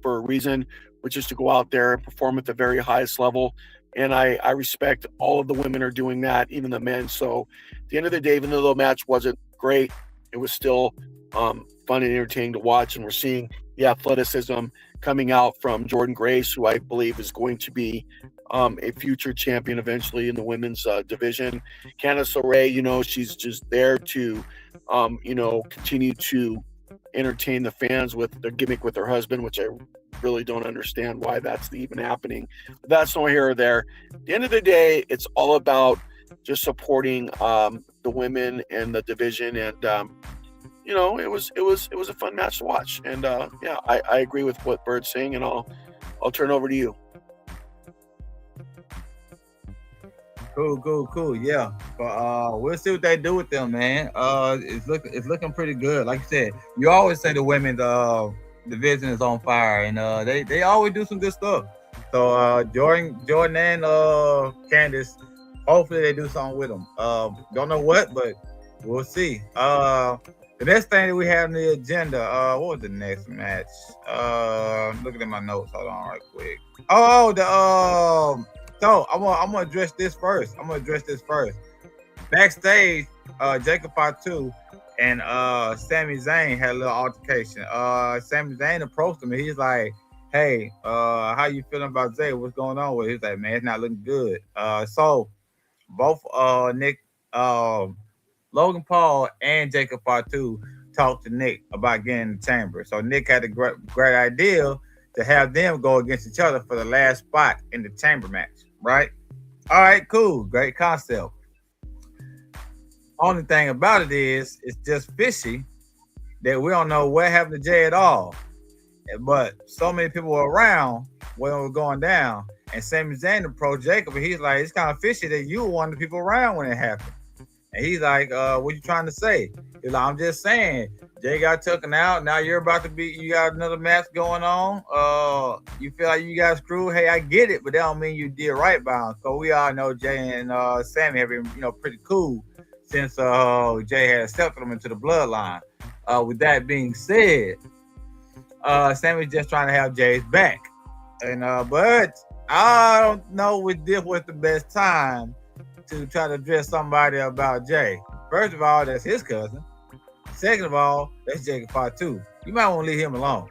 for a reason, which is to go out there and perform at the very highest level. And I respect all of the women are doing that, even the men. So at the end of the day, even though the match wasn't great, it was still fun and entertaining to watch. And we're seeing the athleticism coming out from Jordan Grace, who I believe is going to be a future champion eventually in the women's division. Candice LeRae, she's just there to, continue to entertain the fans with the gimmick with her husband, which I really don't understand why that's even happening. But that's no here or there. At the end of the day, it's all about just supporting the women and the division. And, you know, it was a fun match to watch. And yeah, I agree with what Bird's saying, and I'll turn over to you. Cool. Yeah, but we'll see what they do with them, man. It's looking pretty good. Like you said, you always say the women's division is on fire, and they always do some good stuff. So Jordan and Candice, hopefully they do something with them. Don't know what, but we'll see. The next thing that we have on the agenda, what was the next match? Looking at my notes. Hold on, right quick. So I'm gonna address this first. Backstage, Jacob Fatu and Sami Zayn had a little altercation. Sami Zayn approached him and he's like, "Hey, how you feeling about Zay? What's going on with it?" He's like, "Man, it's not looking good." So both Nick, Logan Paul and Jacob Fatu talked to Nick about getting in the chamber. So Nick had a great idea to have them go against each other for the last spot in the chamber match, right? All right, cool. Great concept. Only thing about it is, it's just fishy that we don't know what happened to Jay at all. But so many people were around when it was going down. And Sami Zayn approached Jacob, and he's like, it's kind of fishy that you were one of the people around when it happened. And he's like, what you trying to say? He's like, I'm just saying, Jay got taken out. Now you got another match going on. You feel like you got screwed. Hey, I get it, but that don't mean you did right by him. So we all know Jay and Sammy have been, pretty cool since Jay had accepted them into the bloodline. With that being said, Sammy's just trying to have Jay's back. And but I don't know if this was the best time to try to address somebody about Jay. First of all, that's his cousin. Second of all, that's Jacob Fatu. You might want to leave him alone.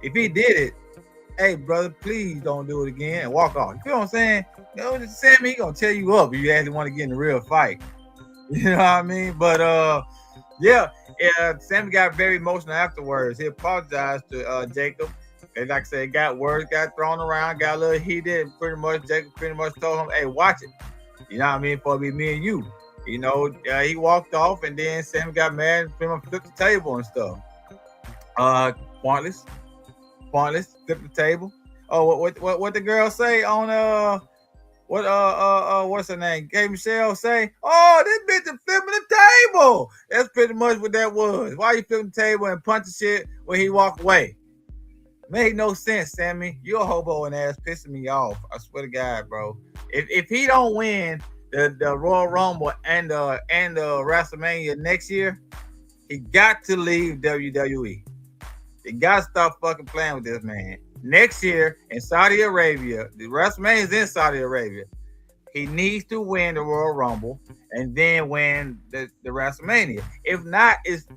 If he did it, hey, brother, please don't do it again and walk off. You feel what I'm saying? Sammy, he gonna tear you up if you actually want to get in a real fight. You know what I mean? But yeah, Sammy got very emotional afterwards. He apologized to Jacob. And like I said, words got thrown around, got a little heated. Jacob pretty much told him, hey, watch it. You know what I mean? For it be me and you. He walked off, and then Sammy got mad and pretty much flipped the table and stuff. Pointless, flipped the table. Oh, what the girl say on what's her name? K. Michelle say, oh, this bitch is flipping the table. That's pretty much what that was. Why you flipping the table and punching shit when he walked away? Made no sense, Sammy. You're a hobo and ass, pissing me off. I swear to God, bro. If he don't win the Royal Rumble and the WrestleMania next year, he got to leave WWE. He got to stop fucking playing with this man. Next year in Saudi Arabia, the WrestleMania is in Saudi Arabia. He needs to win the Royal Rumble and then win the WrestleMania. If not, it's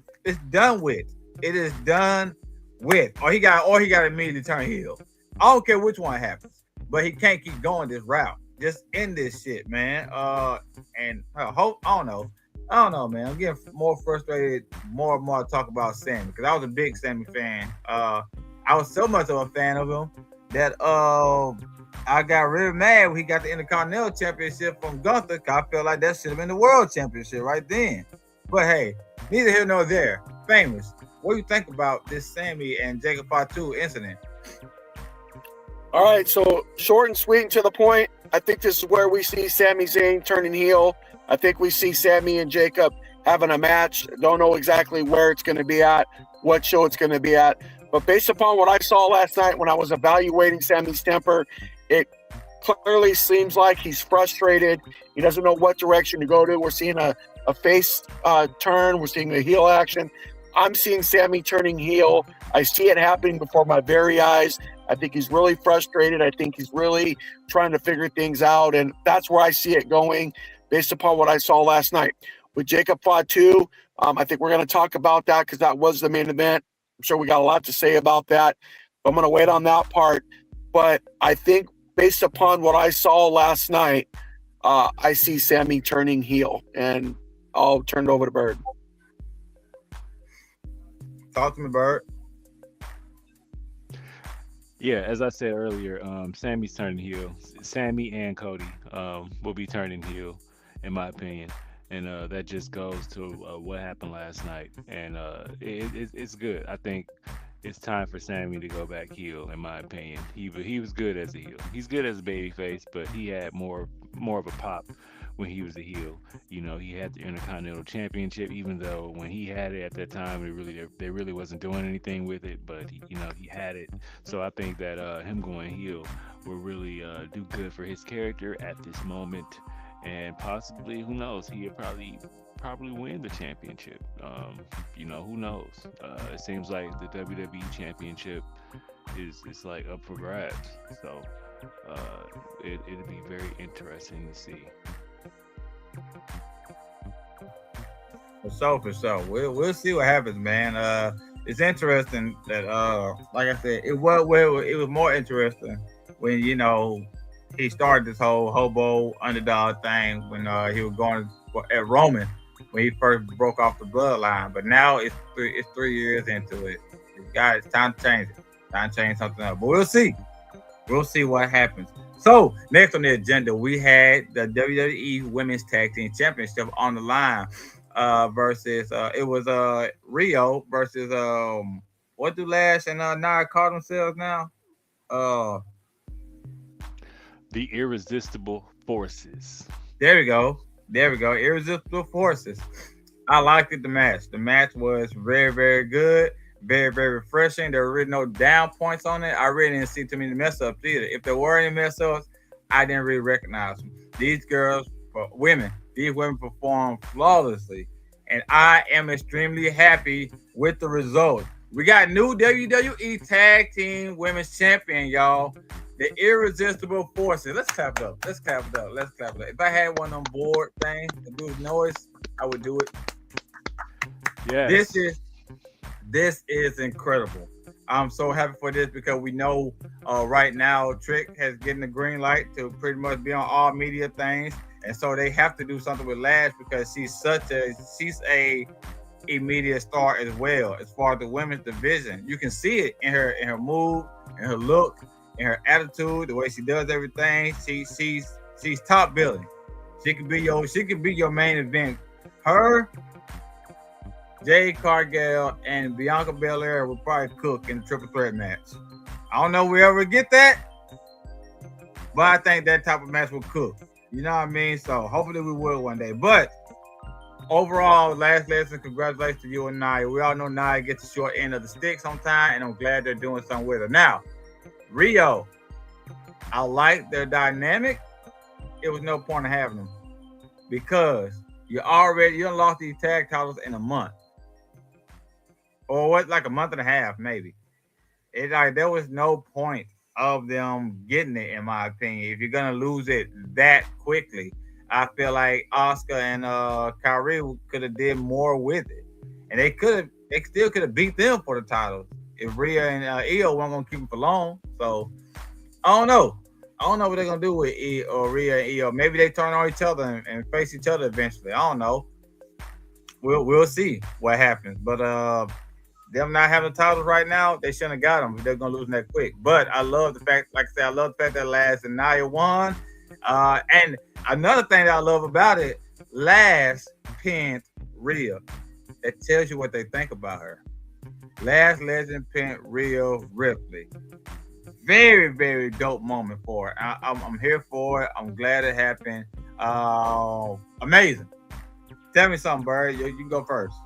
done with. It is done with. Or he got to immediately turn heel. I don't care which one happens, but he can't keep going this route. Just end this shit, man. And I don't know, man. I'm getting more frustrated more and more I talk about Sammy, because I was a big Sammy fan. I was so much of a fan of him that I got really mad when he got the Intercontinental Championship from Gunther. I felt like that should have been the World Championship right then. But hey, neither here nor there. Famous, what do you think about this Sammy and Jacob Fatu incident? All right, so short and sweet and to the point. I think this is where we see Sami Zayn turning heel. I think we see Sammy and Jacob having a match. Don't know exactly where it's going to be at, what show it's going to be at. But based upon what I saw last night when I was evaluating Sammy's temper, it clearly seems like he's frustrated. He doesn't know what direction to go to. We're seeing a face turn. We're seeing a heel action. I'm seeing Sammy turning heel. I see it happening before my very eyes. I think he's really frustrated. I think he's really trying to figure things out. And that's where I see it going based upon what I saw last night. With Jacob Fatu, I think we're going to talk about that because that was the main event. I'm sure we got a lot to say about that. I'm going to wait on that part. But I think based upon what I saw last night, I see Sammy turning heel. And I'll turn it over to Bird. Talk to me, Bird. Yeah, as I said earlier, Sammy's turning heel. Sammy and Cody will be turning heel, in my opinion. and that just goes to what happened last night, and it's good. I think it's time for Sammy to go back heel, in my opinion. He was good as a heel. He's good as a babyface, but he had more of a pop when he was a heel. You know, he had the Intercontinental Championship, even though when he had it at that time, they really wasn't doing anything with it. But you know, he had it. So I think that him going heel will really do good for his character at this moment, and possibly, who knows, he'll probably win the championship. You know, who knows? It seems like the WWE championship is like up for grabs. So it'll be very interesting to see. For sure. We'll see what happens, man. It's interesting that like I said, it was more interesting when he started this whole hobo underdog thing when he was going at Roman when he first broke off the bloodline. But now it's 3 years into it. It's time to change it. Time to change something else. But we'll see. We'll see what happens. So next on the agenda, we had the WWE Women's Tag Team Championship on the line versus it was Rio versus what do Lash and Nia call themselves now? Uh The irresistible forces. there we go. There we go. Irresistible Forces. I liked it, the match. The match was very, very good, very, very refreshing. There were really no down points on it. I really didn't see too many mess ups either. If there were any mess ups, I didn't really recognize them. These girls, these women performed flawlessly. And I am extremely happy with the result. We got new WWE Tag Team Women's Champion, y'all. The Irresistible Forces. Let's clap it up. Let's clap it up. Let's clap it up. If I had one on board thing to do noise, I would do it. This Yes. is this is incredible. I'm so happy for this because we know right now Trick has getting the green light to pretty much be on all media things, and so they have to do something with Lash because she's a immediate star as well as far as the women's division. You can see it in her move, in her look, in her attitude, the way she does everything. She's top billing. She can be your main event. Her, Jade Cargill, and Bianca Belair will probably cook in the triple threat match. I don't know if we ever get that, but I think that type of match will cook. You know what I mean? So hopefully we will one day. But overall, last lesson, congratulations to you and Nia. We all know Nia gets the short end of the stick sometimes, and I'm glad they're doing something with her. Now, Rio, I like their dynamic. It was no point in having them because you unlocked these tag titles in a month. Or what, like a month and a half, maybe. It like there was no point of them getting it, in my opinion. If you're gonna lose it that quickly, I feel like Oscar and Kyrie could have did more with it, and they still could have beat them for the titles if Rhea and Io weren't gonna keep them for long. So I don't know. I don't know what they're gonna do with Rhea and Io. Maybe they turn on each other and face each other eventually. I don't know. We'll see what happens. But them not having the titles right now, they shouldn't have got them. They're gonna lose them that quick. But I love the fact, like I said, I love the fact that Lash and Nia won. And another thing that I love about it, Lash pinned Rhea. It tells you what they think about her. Last Legend pinned Rhea Ripley. Very, very dope moment for it. I'm here for it. I'm glad it happened. Amazing. Tell me something, Bird. You can go first.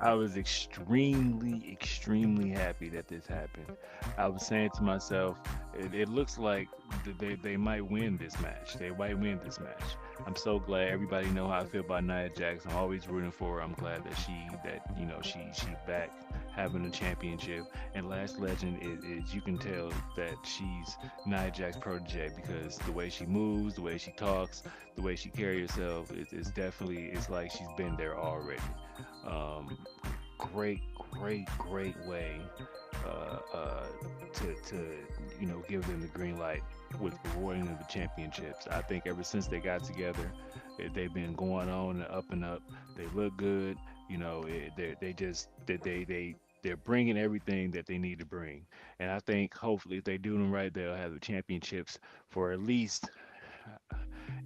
I was extremely happy that this happened. I was saying to myself, it looks like they might win this match. They might win this match. I'm so glad. Everybody know how I feel about Nia Jax. I'm always rooting for her. I'm glad that she's back having a championship. And Last Legend is you can tell that she's Nia Jax protege because the way she moves, the way she talks, the way she carries herself, it's definitely it's like she's been there already. Um, great way to give them the green light with rewarding them the championships. I think ever since they got together, they've been going on and up and up. They look good. They just they're bringing everything that they need to bring. And I think hopefully if they do them right, they'll have the championships for at least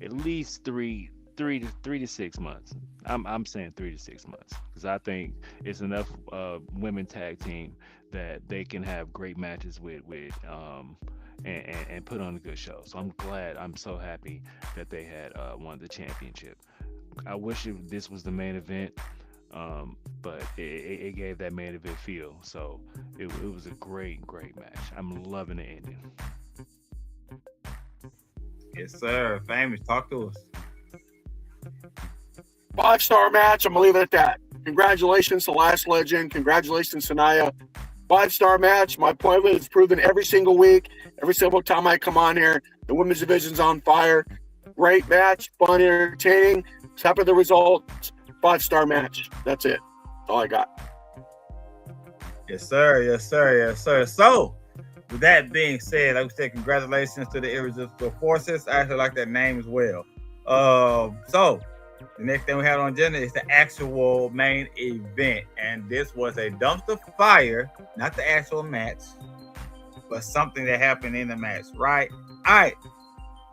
at least three to 6 months. I'm saying 3 to 6 months because I think it's enough women tag team that they can have great matches and put on a good show. So I'm glad. I'm so happy that they had won the championship. I wish this was the main event, but it gave that main event feel. So it was a great match. I'm loving the ending. Yes, sir. Famous, talk to us. 5-star match. I'm gonna leave it at that. Congratulations to Last Legend. Congratulations, Sanaya. 5-star match. My point is proven every single week, every single time I come on here. The women's division's on fire. Great match, fun, entertaining. Happy with the results. 5-star match. That's it. That's all I got. Yes, sir. Yes, sir. Yes, sir. So, with that being said, I would say congratulations to the Irresistible Forces. I actually like that name as well. So the next thing we had on agenda is the actual main event, and this was a dumpster fire, not the actual match, but something that happened in the match. Right? All right.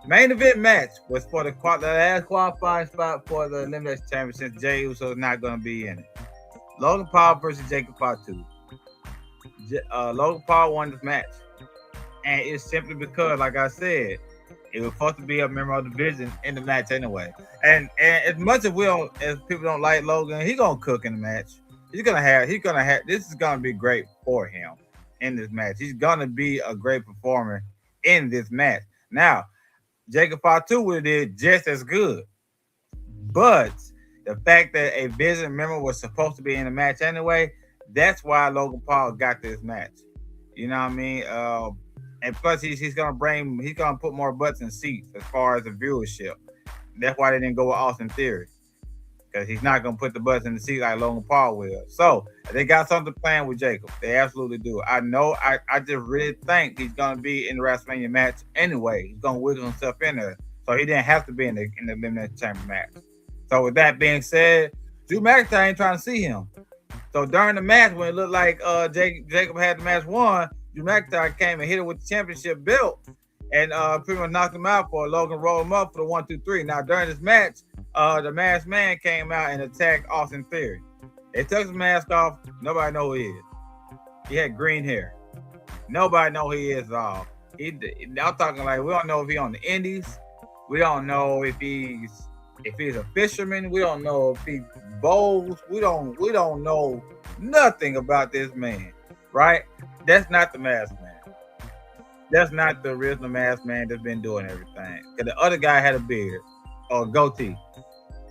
Main event match was for the last qualifying spot for the Elimination Championship. Jey Uso is not going to be in it. Logan Paul versus Jacob Fatu. Logan Paul won this match, and it's simply because, like I said, it was supposed to be a member of the division in the match anyway. And as much as people don't like Logan, he's gonna cook in the match. He's gonna have. This is gonna be great for him in this match. He's gonna be a great performer in this match. Now, Jacob Fatu would have did just as good, but the fact that a Vision member was supposed to be in the match anyway, that's why Logan Paul got this match. You know what I mean? And plus, he's gonna put more butts in seats as far as the viewership. That's why they didn't go with Austin Theory, because he's not gonna put the butts in the seat like Logan Paul will. So they got something planned with Jacob. They absolutely do. I know. I just really think he's gonna be in the WrestleMania match anyway. He's gonna wiggle himself in there, so he didn't have to be in the Elimination Chamber match. So with that being said, Drew McIntyre ain't trying to see him. So during the match, when it looked like Jacob had the match won, Drew McIntyre came and hit him with the championship belt and pretty much knocked him out for Logan rolled him up for the 1, 2, 3. Now during this match, the masked man came out and attacked Austin Theory. They took his mask off. Nobody know who he is. He had green hair. Nobody know who he is at all. I'm talking like we don't know if he's on the Indies. We don't know if he's a fisherman. We don't know if he bowls. We don't know nothing about this man, right? That's not the masked man. That's not the original masked man that's been doing everything. Because the other guy had a beard or a goatee.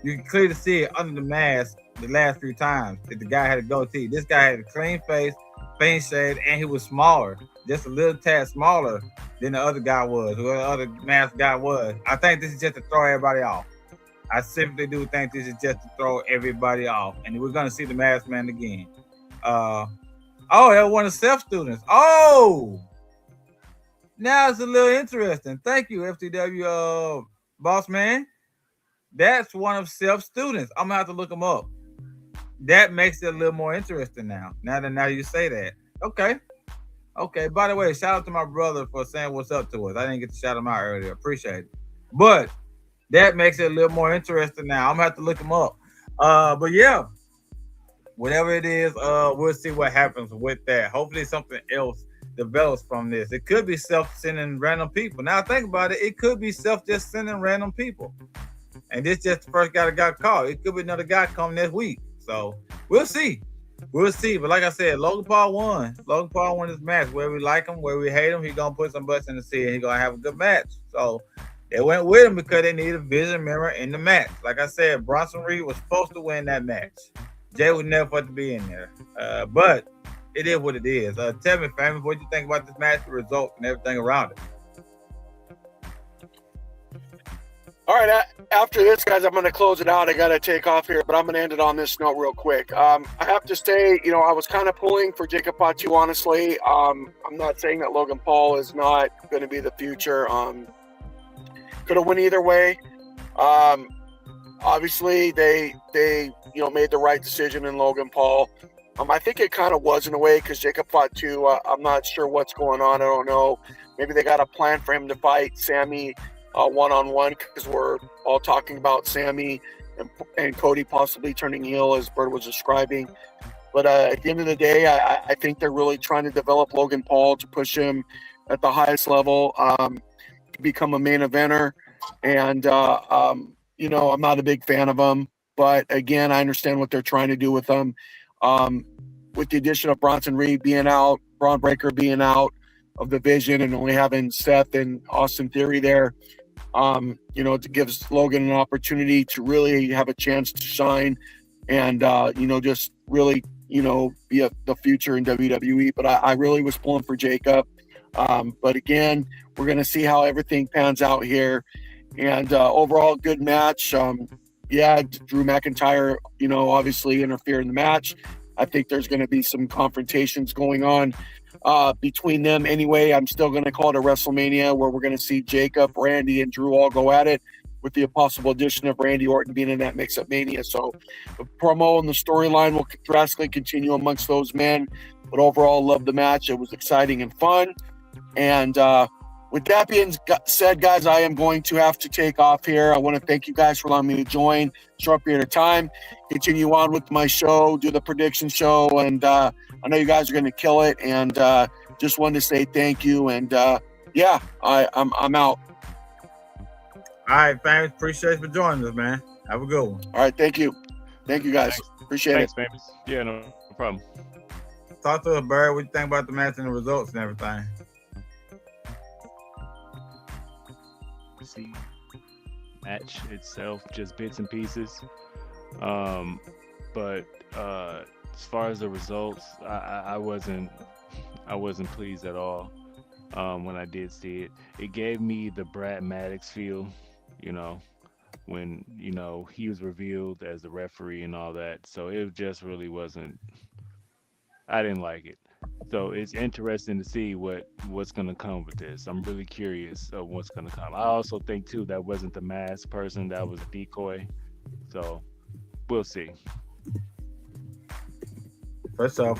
You can clearly see it under the mask the last 3 times that the guy had a goatee. This guy had a clean face, clean shaved, and he was smaller, just a little tad smaller than the other guy was, or the other masked guy was. I think this is just to throw everybody off. I simply do think this is just to throw everybody off. And we're going to see the masked man again. That was one of Seth's students. Oh! Now it's a little interesting. Thank you, FTW boss man. That's one of Seth's students. I'm gonna have to look him up. That makes it a little more interesting now. Now you say that. Okay. By the way, shout out to my brother for saying what's up to us. I didn't get to shout him out earlier. Appreciate it. But that makes it a little more interesting now. I'm gonna have to look him up. But yeah, whatever it is, we'll see what happens with that. Hopefully something else develops from this. It could be Seth sending random people. Now think about it. It could be Seth just sending random people. And this just the first guy that got caught. It could be another guy coming this week. So we'll see. But like I said, Logan Paul won. Logan Paul won this match. Whether we like him, whether we hate him, he's going to put some butts in the seat and he's going to have a good match. So they went with him because they needed a Vision member in the match. Like I said, Bronson Reed was supposed to win that match. Jay was never supposed to be in there. But it is what it is. Tell me, family, what you think about this match, the result, and everything around it? All right, after this, guys, I'm going to close it out. I got to take off here, but I'm going to end it on this note real quick. I have to say, I was kind of pulling for Jacob Fatu, honestly. I'm not saying that Logan Paul is not going to be the future. Could have went either way. Obviously, they made the right decision in Logan Paul. I think it kind of was in a way because Jacob Fatu, I'm not sure what's going on. I don't know. Maybe they got a plan for him to fight Sammy one-on-one, because we're all talking about Sammy and Cody possibly turning heel, as Bird was describing. But at the end of the day, I think they're really trying to develop Logan Paul to push him at the highest level, to become a main eventer. And, you know, I'm not a big fan of him. But, again, I understand what they're trying to do with him. With the addition of Bronson Reed being out, Braun Breaker being out of the Vision, and only having Seth and Austin Theory there, you know, it gives Logan an opportunity to really have a chance to shine and, you know, just really, you know, be the future in WWE. But I really was pulling for Jacob. But again, we're going to see how everything pans out here. And overall, good match. Yeah, Drew McIntyre, you know, obviously interfered in the match. I think there's going to be some confrontations going on between them anyway. I'm still going to call it a WrestleMania where we're going to see Jacob, Randy, and Drew all go at it, with the possible addition of Randy Orton being in that mix-up Mania. So the promo and the storyline will drastically continue amongst those men. But overall, love the match. It was exciting and fun. And with that being said, guys, I am going to have to take off here. I want to thank you guys for allowing me to join short period of time, continue on with my show, do the prediction show. And I know you guys are going to kill it. And just wanted to say thank you. And yeah, I'm out. All right, fans. Appreciate you for joining us, man. Have a good one. All right, thank you. Thank you, guys. Appreciate Thanks, it. famous. Yeah, no problem. Talk to us, Bird. What you think about the match and the results and everything? See, match itself, just bits and pieces. But as far as the results, I wasn't pleased at all when I did see it. It gave me the Brad Maddox feel, you know, when, you know, he was revealed as the referee and all that. So it just really wasn't. I didn't like it. So it's interesting to see what's gonna come with this. I'm really curious of what's gonna come. I also think too that wasn't the masked person, that was a decoy. So we'll see. For sure.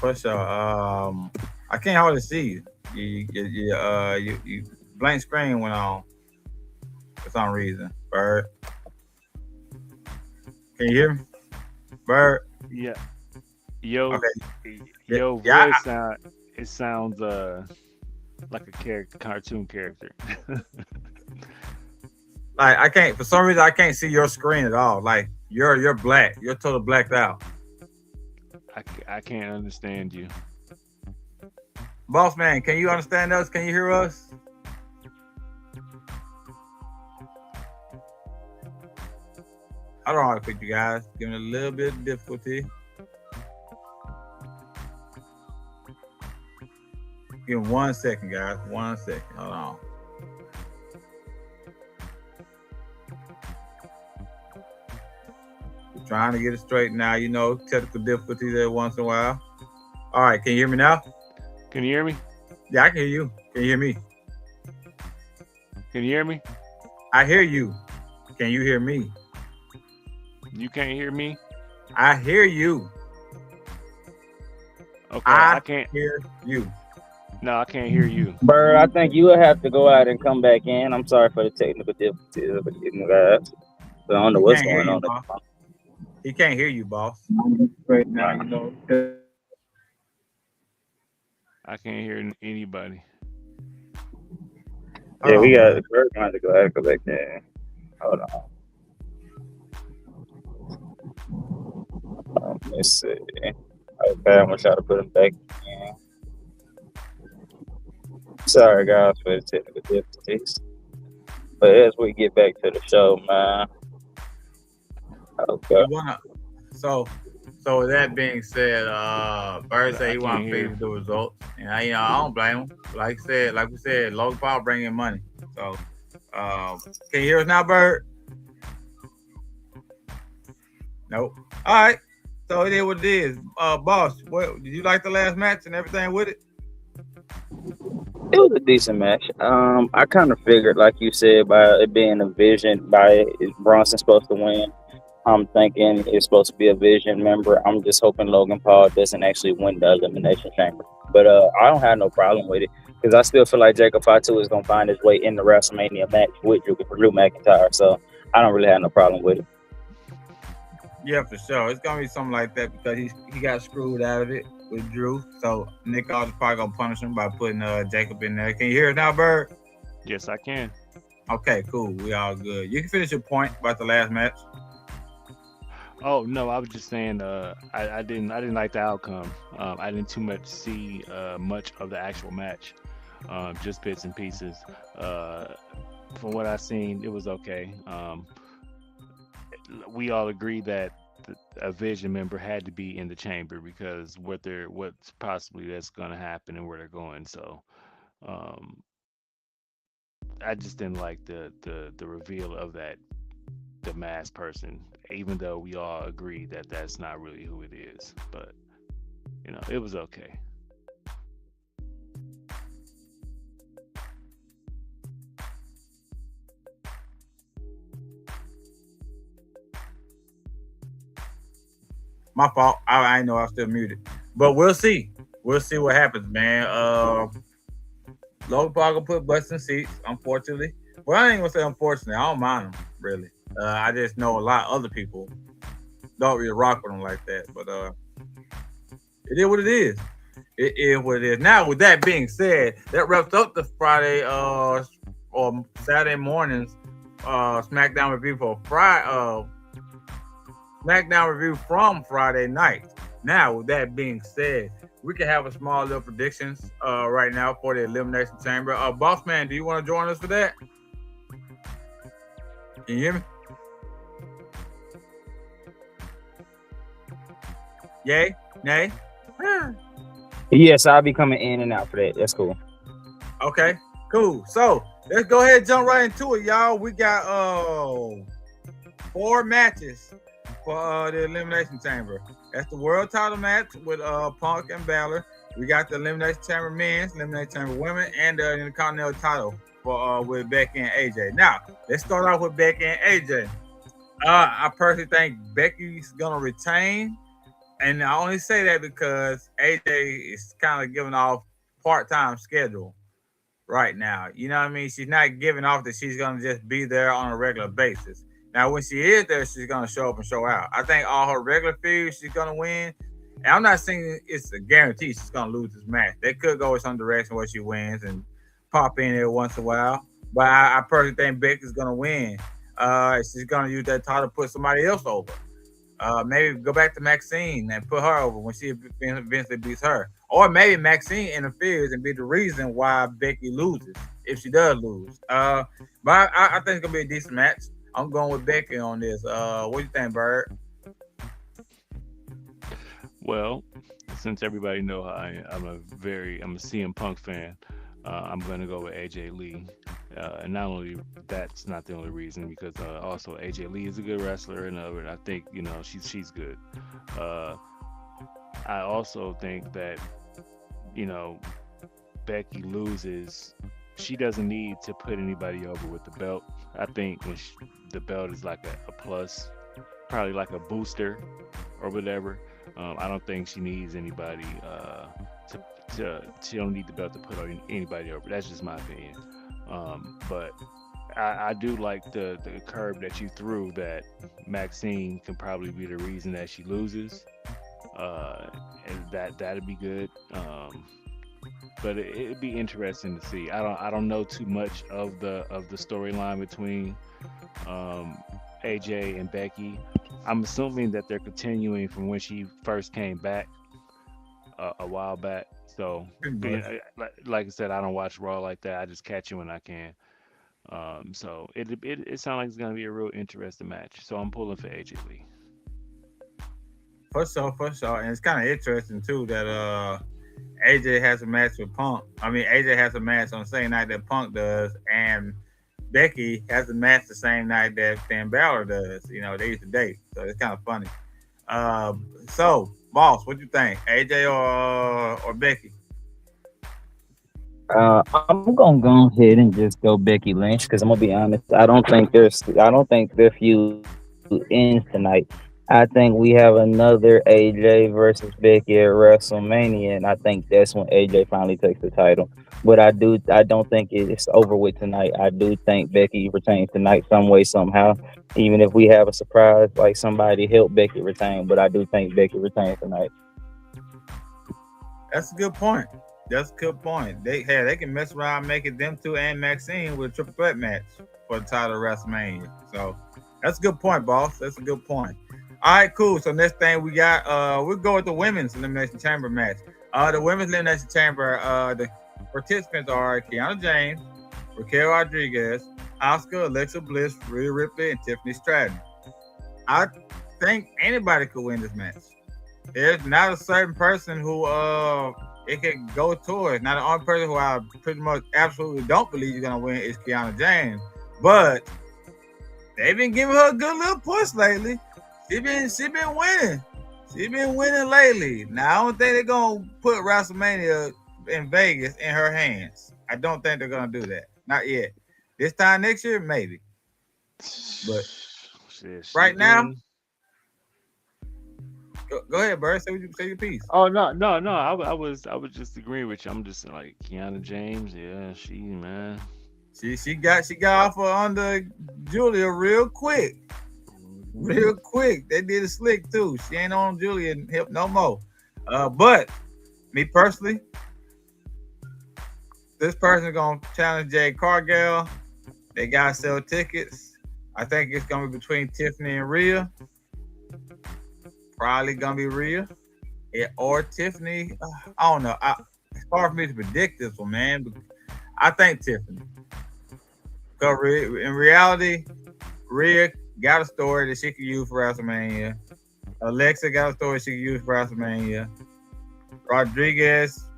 I can't hardly see you. You blank screen went on for some reason. Bird, can you hear me? Bird. Yeah. Yo, Okay. your Yeah, voice sounds like a cartoon character. Like I can't, for some reason I can't see your screen at all. Like you're black. You're totally blacked out. I can't understand you. Boss man, can you understand us? Can you hear us? I don't know how to pick you guys. Giving a little bit of difficulty. Give me 1 second, guys. 1 second. Hold on. We're trying to get it straight now. You know, technical difficulties every once in a while. All right, can you hear me now? Can you hear me? Yeah, I can hear you. Can you hear me? Can you hear me? I hear you. Can you hear me? You can't hear me? I hear you. Okay, I I can't. hear you. No, I can't hear you. Bird, I think you will have to go out and come back in. I'm sorry for the technical difficulties, but you guys, I don't know He what's can't hear going you, on. boss. He can't hear you, boss. Right now, you know. I can't hear anybody. Yeah, we Oh, got Bird going to go out and go back in. Hold on. Let's see. Okay, I'm gonna try to put him back in. Sorry, guys, for the technical difficulties. But as we get back to the show, man. Okay. you wanna, so with that being said, Bird said he I want can't to hear. figure the results, and I don't blame him. Like we said, Logan Paul bringing money. So, can you hear us now, Bird? Nope. All right. So it is what it is. Boss, what did you like the last match and everything with it? It was a decent match. I kind of figured, like you said, by it being a Vision, by Bronson supposed to win. I'm thinking it's supposed to be a Vision member. I'm just hoping Logan Paul doesn't actually win the Elimination Chamber. But I don't have no problem with it because I still feel like Jacob Fatu is gonna find his way in the WrestleMania match with Drew McIntyre. So I don't really have no problem with it. Yeah, for sure. It's gonna be something like that because he got screwed out of it with Drew. So Nick Aldis probably gonna punish him by putting Jacob in there. Can you hear us now, Bird? Yes, I can. Okay, cool. We all good. You can finish your point about the last match. Oh no, I was just saying. I didn't like the outcome. I didn't too much see much of the actual match. Just bits and pieces. From what I seen, it was okay. We all agree that a Vision member had to be in the chamber because what's possibly that's going to happen and where they're going. So I just didn't like the reveal of the masked person, even though we all agree that that's not really who it is. But it was okay. My fault. I know I'm still muted, but we'll see. We'll see what happens, man. Logan Paul gonna put butts in seats, unfortunately. Well, I ain't gonna say unfortunately. I don't mind them really. I just know a lot of other people don't really rock with them like that. But it is what it is. It is what it is. Now, with that being said, that wraps up the Friday or Saturday mornings SmackDown review for Friday. SmackDown review from Friday night. Now, with that being said, we can have a small little predictions right now for the Elimination Chamber. Boss Man, do you want to join us for that? Can you hear me? Yay? Nay? Yes, I'll be coming in and out for that. That's cool. Okay, cool. So let's go ahead and jump right into it, y'all. We got 4 matches for the Elimination Chamber. That's the World Title match with Punk and Balor. We got the Elimination Chamber men's, Elimination Chamber women, and the Intercontinental title for with Becky and AJ. Now, let's start off with Becky and AJ. I personally think Becky's gonna retain, and I only say that because AJ is kind of giving off part-time schedule right now. You know what I mean? She's not giving off that she's gonna just be there on a regular basis. Now, when she is there, she's going to show up and show out. I think all her regular feuds, she's going to win. And I'm not saying it's a guarantee she's going to lose this match. They could go in some direction where she wins and pop in there once in a while. But I personally think Becky's going to win. She's going to use that title to put somebody else over. Maybe go back to Maxine and put her over when she eventually beats her. Or maybe Maxine interferes and be the reason why Becky loses, if she does lose. But I think it's going to be a decent match. I'm going with Becky on this. What do you think, Bird? Well, since everybody know I'm a CM Punk fan, I'm gonna go with AJ Lee. And not only that's not the only reason, because also AJ Lee is a good wrestler, and I think she's good. I also think that Becky loses. She doesn't need to put anybody over with the belt. I think when the belt is like a plus, probably like a booster or whatever. I don't think she needs anybody she don't need the belt to put anybody over. That's just my opinion. But I do like the curve that you threw, that Maxine can probably be the reason that she loses. And that'd be good. But it'd be interesting to see. I don't know too much of the storyline between AJ and Becky. I'm assuming that they're continuing from when she first came back a while back. So, like I said, I don't watch Raw like that. I just catch it when I can. So it sounds like it's gonna be a real interesting match. So I'm pulling for AJ Lee. For sure. And it's kind of interesting too that AJ has a match with Punk. I mean, AJ has a match on the same night that Punk does, and Becky has a match the same night that Finn Balor does. They used to date, so it's kind of funny. So, Boss, what do you think, AJ or Becky? I'm gonna go ahead and just go Becky Lynch because I'm gonna be honest. I don't think their feud ends tonight. I think we have another AJ versus Becky at WrestleMania, and I think that's when AJ finally takes the title. But I don't think it's over with tonight. I do think Becky retains tonight some way somehow. Even if we have a surprise, like somebody help Becky retain, but I do think Becky retains tonight. That's a good point. That's a good point. They can mess around, make it them two and Maxine with a triple threat match for the title of WrestleMania. So that's a good point, boss. That's a good point. All right, cool. So next thing we got, we'll go with the women's elimination chamber match. The women's elimination chamber, the participants are Kiana James, Raquel Rodriguez, Asuka, Alexa Bliss, Rhea Ripley, and Tiffany Stratton. I think anybody could win this match. There's not a certain person who it can go towards. Not the only person who I pretty much absolutely don't believe is gonna win is Kiana James. But they've been giving her a good little push lately. She been winning. She been winning lately. Now I don't think they're gonna put WrestleMania in Vegas in her hands. I don't think they're gonna do that. Not yet. This time next year, maybe. But right now, go ahead, Bird. Say your piece. Oh no. I was just agreeing with you. I'm just like Kiana James. Yeah, man. She got off her under Julia real quick. Real quick. They did it slick too. She ain't on Julia hip no more. But me personally, this person gonna challenge Jade Cargill. They gotta sell tickets. I think it's gonna be between Tiffany and Rhea. Probably gonna be Rhea or Tiffany. I don't know. It's hard for me to predict this one, man. But I think Tiffany. Because in reality, Rhea got a story that she can use for WrestleMania. Alexa got a story she can use for WrestleMania. Rodriguez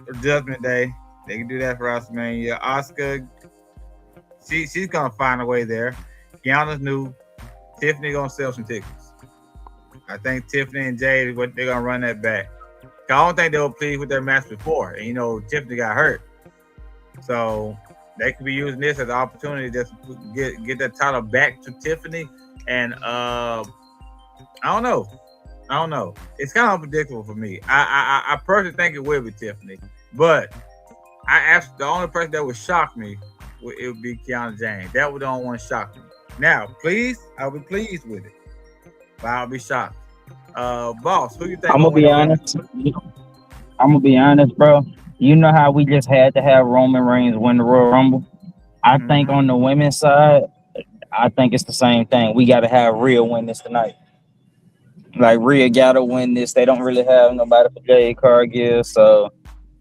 for Judgment Day. They can do that for WrestleMania. Asuka, she's gonna find a way there. Kiana's new. Tiffany gonna sell some tickets. I think Tiffany and Jade, they're gonna run that back. I don't think they were pleased with their match before. And Tiffany got hurt. So they could be using this as an opportunity just to get that title back to Tiffany. And I don't know. It's kind of unpredictable for me. I personally think it will be Tiffany. But the only person that would shock me, it would be Kiana James. That would the only one shock me. Now, I'll be pleased with it. But I'll be shocked. Boss, who you think? I'm gonna be honest, bro. You know how we just had to have Roman Reigns win the Royal Rumble? I think on the women's side, I think it's the same thing. We got to have Rhea win this tonight. Like, Rhea got to win this. They don't really have nobody for Jade Cargill, so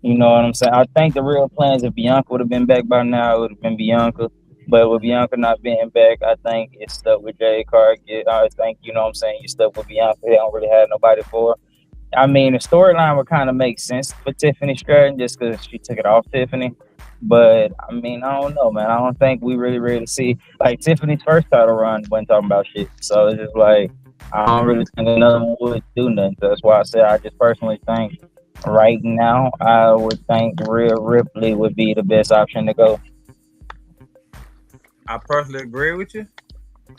you know what I'm saying? I think the real plans, if Bianca would have been back by now, it would have been Bianca. But with Bianca not being back, I think it's stuck with Jade Cargill. I think, you know what I'm saying, you stuck with Bianca. They don't really have nobody for her. I mean, the storyline would kind of make sense for Tiffany Stratton just because she took it off Tiffany. But, I mean, I don't know, man. I don't think we really see. Like, Tiffany's first title run wasn't talking about shit. So it's just like, I don't really think another one would do nothing. So that's why I said I just personally think right now, I would think Rhea Ripley would be the best option to go. I personally agree with you.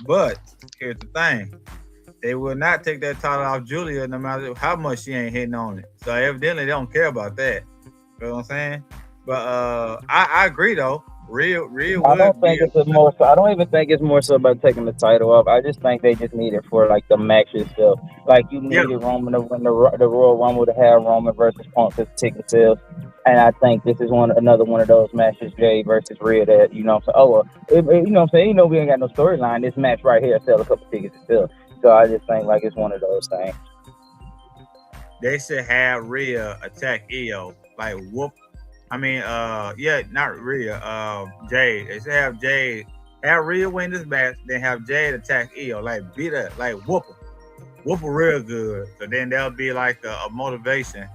But here's the thing. They will not take that title off Julia no matter how much she ain't hitting on it. So evidently they don't care about that. You know what I'm saying? But I agree though. Rhea I don't think it's more so. I don't even think it's more so about taking the title off. I just think they just need it for like the match itself. Like you needed Roman to win the Royal Rumble to have Roman versus Punk for ticket sales. And I think this is another one of those matches, Jay versus Rhea, that you know what I'm saying. You know what I'm saying. You know we ain't got no storyline. This match right here sell a couple tickets still. So I just think like it's one of those things. They should have Rhea attack Io, like whoop. I mean, not Rhea, Jade. They should have Jade, have Rhea win this match, then have Jade attack Io, like beat her, like whoop her real good. So then that'll be like a motivation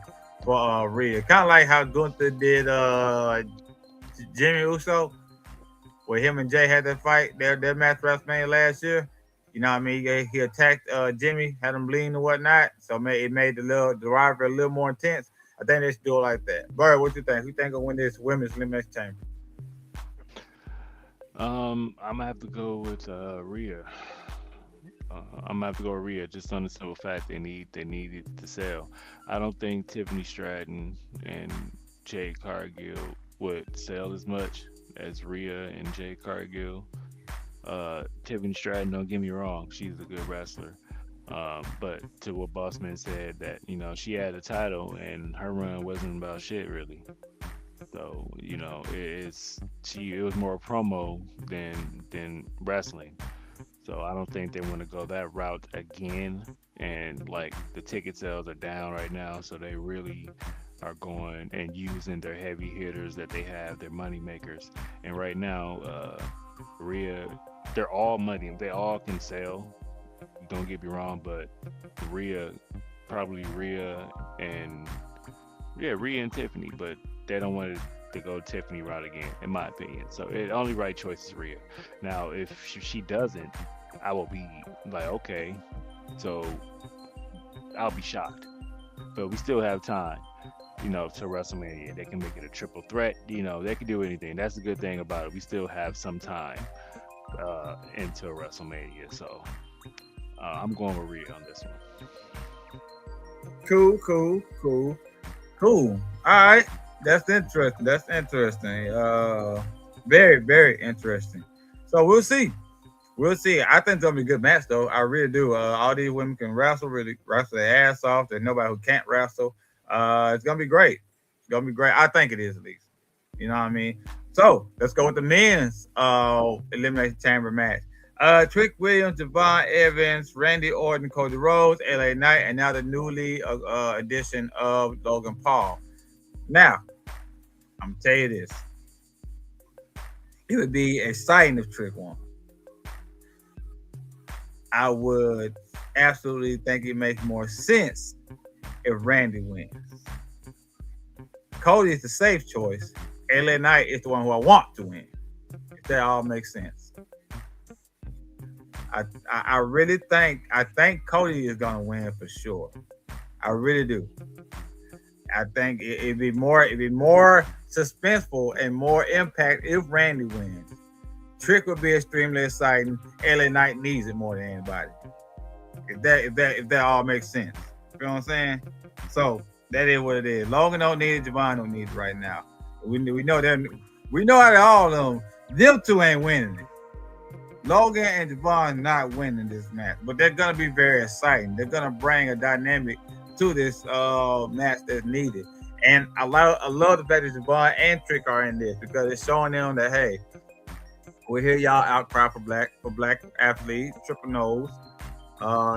for Rhea. Kind of like how Gunther did Jimmy Uso, where him and Jay had that fight, their match WrestleMania last year. You know what I mean? He attacked Jimmy, had him bleeding and whatnot. So it made the rivalry a little more intense. I think they should do it like that. Bird, what you think? Who think will win this women's elimination chamber? I'm gonna have to go with Rhea. I'm gonna have to go with Rhea just on the simple fact they needed to sell. I don't think Tiffany Stratton and Jade Cargill would sell as much as Rhea and Jade Cargill. Tiffany Stratton, don't get me wrong, she's a good wrestler. But to what Bossman said, that she had a title and her run wasn't about shit really. So it was more promo than wrestling. So I don't think they want to go that route again. And like the ticket sales are down right now, so they really are going and using their heavy hitters that they have, their money makers. And right now, Rhea, they're all money. They all can sell. Don't get me wrong, but Rhea, probably Rhea and Tiffany, but they don't want to go Tiffany route again, in my opinion. So the only right choice is Rhea. Now, if she doesn't, I will be like, okay, so I'll be shocked. But we still have time, to WrestleMania. They can make it a triple threat. They can do anything. That's the good thing about it. We still have some time into WrestleMania. So I'm going with Rhea on this one. Cool. All right. That's interesting. Very, very interesting. So we'll see. I think it's gonna be a good match, though. I really do. All these women can really wrestle their ass off. There's nobody who can't wrestle. It's gonna be great. I think it is, at least. You know what I mean? So let's go with the men's Elimination Chamber match. Trick Williams, Javon Evans, Randy Orton, Cody Rhodes, LA Knight, and now the newly addition of Logan Paul. Now, I'm gonna tell you this. It would be exciting if Trick won. I would absolutely think it makes more sense if Randy wins. Cody is the safe choice. LA Knight is the one who I want to win. If that all makes sense. I really think Cody is gonna win for sure. I really do. I think it'd be more suspenseful and more impact if Randy wins. Trick would be extremely exciting. LA Knight needs it more than anybody. If that all makes sense. You know what I'm saying? So that is what it is. Logan don't need it, Javon don't need it right now. We know them. We know out of all of them two ain't winning it. Logan and Javon not winning this match, but they're gonna be very exciting. They're gonna bring a dynamic to this match that's needed. And I love the fact that Javon and Trick are in this because it's showing them that, hey, we hear y'all outcry for black athletes. Triple Nose,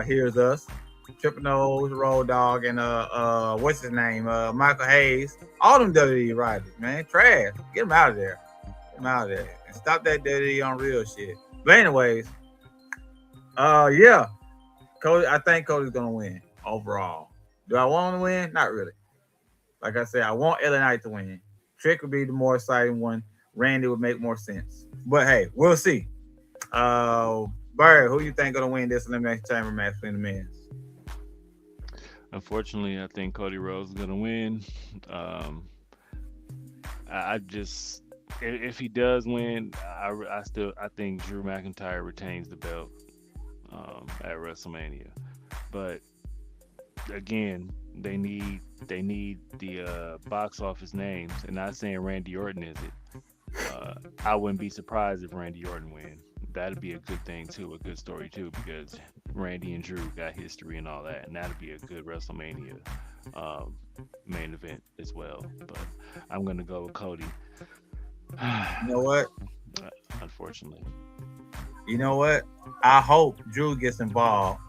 here's us. Triple Nose, Road Dogg, and what's his name? Michael Hayes. All them WWE writers, man, trash. Get them out of there. And stop that WWE on real shit. But anyways, yeah, Cody. I think Cody's gonna win overall. Do I want him to win? Not really. Like I said, I want LA Knight to win. Trick would be the more exciting one. Randy would make more sense. But hey, we'll see. Bird, who you think gonna win this Elimination Chamber match between the men? Unfortunately, I think Cody Rhodes is gonna win. I just, if he does win, I think Drew McIntyre retains the belt at WrestleMania. But again, they need the box office names, and not saying Randy Orton is it. I wouldn't be surprised if Randy Orton win. That'd be a good thing too, a good story too, because Randy and Drew got history and all that, and that'd be a good WrestleMania main event as well. But I'm gonna go with Cody. You know what? Unfortunately. You know what? I hope Drew gets involved,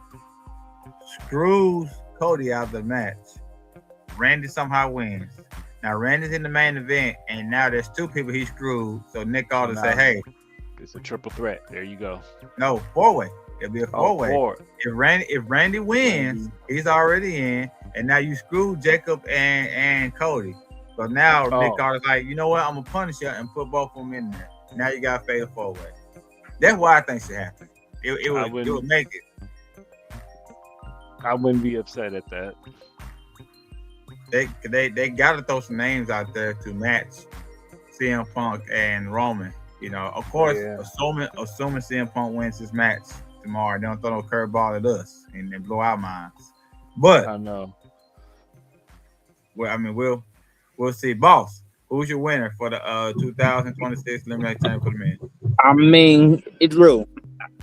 screws Cody out of the match. Randy somehow wins. Now Randy's in the main event, and now there's two people he screwed. So Nick Aldis say, "Hey, it's a triple threat." There you go. No, four-way. It'll be a four-way. Four. If Randy wins, he's already in, and now you screwed Jacob and Cody. So now Nick Aldis like, you know what? I'm gonna punish you and put both of them in there. Now you got to fade a four-way. That's what I think should happen. It would make it. I wouldn't be upset at that. They got to throw some names out there to match CM Punk and Roman. You know, of course, assuming CM Punk wins this match tomorrow. They don't throw no curveball at us and then blow our minds. But I know. well, I mean, we'll see. Boss, who's your winner for the 2026 elimination chamber for the men? I mean, it Drew.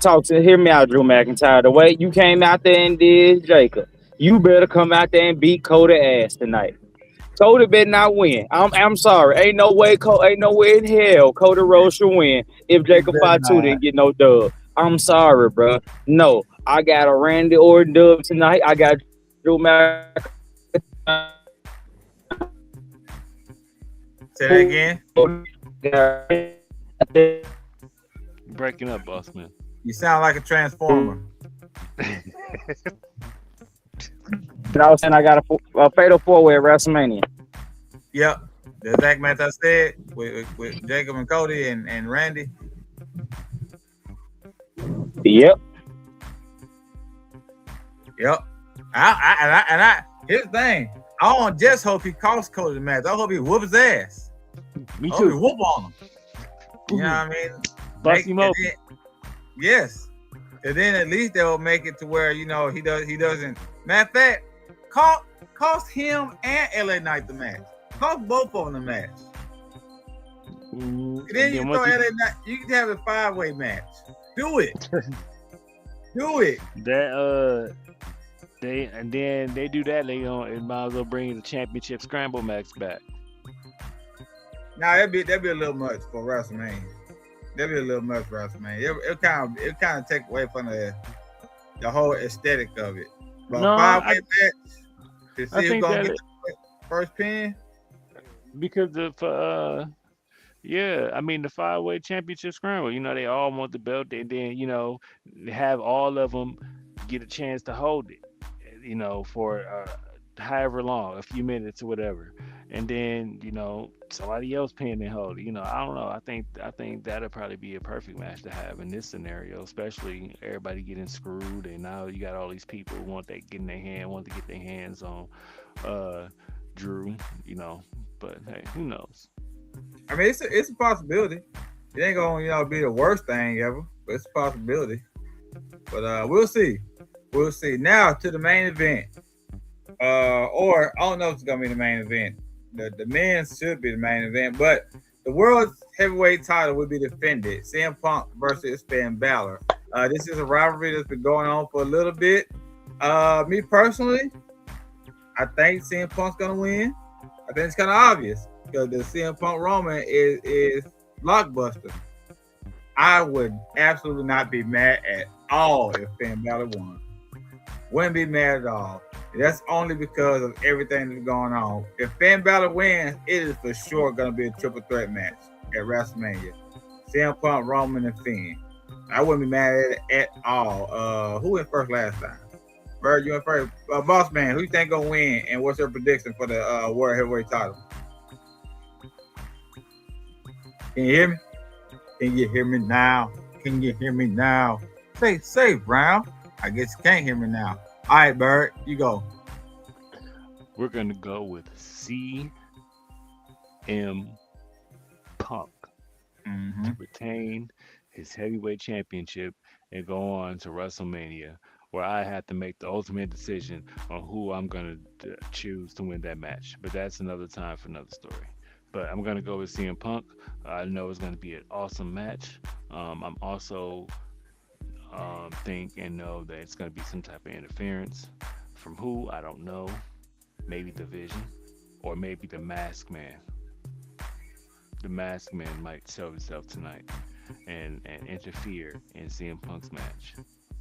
Hear me out, Drew McIntyre. The way you came out there and did Jacob, you better come out there and beat Cody ass tonight. Cody better not win. I'm sorry. Ain't no way in hell Cody Rhodes should win if Jacob Fatu didn't get no dub. I'm sorry, bro. No, I got a Randy Orton dub tonight. I got Drew McIntyre. Say that again. Breaking up, boss man. You sound like a transformer. And I was saying I got a fatal 4-way at WrestleMania. Yep. The exact match I said with Jacob and Cody and Randy. Yep. Yep. I here's the thing. I don't just hope he costs Cody the match. I hope he whoop his ass. Me I hope he too. whoop on him. You know what I mean? Bust him open. Yes. And then at least they'll make it to where, you know, he doesn't. Matter of fact, cost him and LA Knight the match. Cost both of them the match. And then you throw LA Knight, you can have a 5-way match. Do it. Do it. That they do that, it might as well bring the championship scramble match back. Nah, that'd be a little much for WrestleMania. That'd be a little much for WrestleMania. It kind of take away from the whole aesthetic of it. But No, 5-way match to see I who's think gonna that get the first pin. because of yeah, I mean the 5-way championship scramble. You know, they all want the belt, and then have all of them get a chance to hold it. You know, for however long, a few minutes or whatever, and then somebody else pin and hold it. I don't know. I think that'll probably be a perfect match to have in this scenario, especially everybody getting screwed, and now you got all these people who want to get their hands on Drew. But hey, who knows? I mean, it's a possibility. It ain't gonna be the worst thing ever, but it's a possibility. But we'll see. We'll see. Now to the main event. Or I don't know if it's gonna be the main event. The men's should be the main event, but the world's heavyweight title will be defended. CM Punk versus Finn Balor. This is a rivalry that's been going on for a little bit. Me personally, I think CM Punk's gonna win. I think it's kind of obvious because the CM Punk Roman is blockbuster. I would absolutely not be mad at all if Finn Balor won. Wouldn't be mad at all. That's only because of everything that's going on. If Finn Balor wins, it is for sure going to be a triple threat match at WrestleMania. CM Punk, Roman, and Finn. I wouldn't be mad at it at all. Who went first last time? Bird, you went first. Boss Man, who you think going to win, and what's your prediction for the World Heavyweight title? Can you hear me? Can you hear me now? Can you hear me now? Say, Brown. I guess you can't hear me now. All right, Bird, you go. We're going to go with CM Punk to retain his heavyweight championship and go on to WrestleMania, where I have to make the ultimate decision on who I'm going to choose to win that match. But that's another time for another story. But I'm going to go with CM Punk. I know it's going to be an awesome match. I'm also think and know that it's going to be some type of interference from who, I don't know. Maybe the Vision or maybe the Masked Man. The Masked Man might show himself tonight and interfere in CM Punk's match.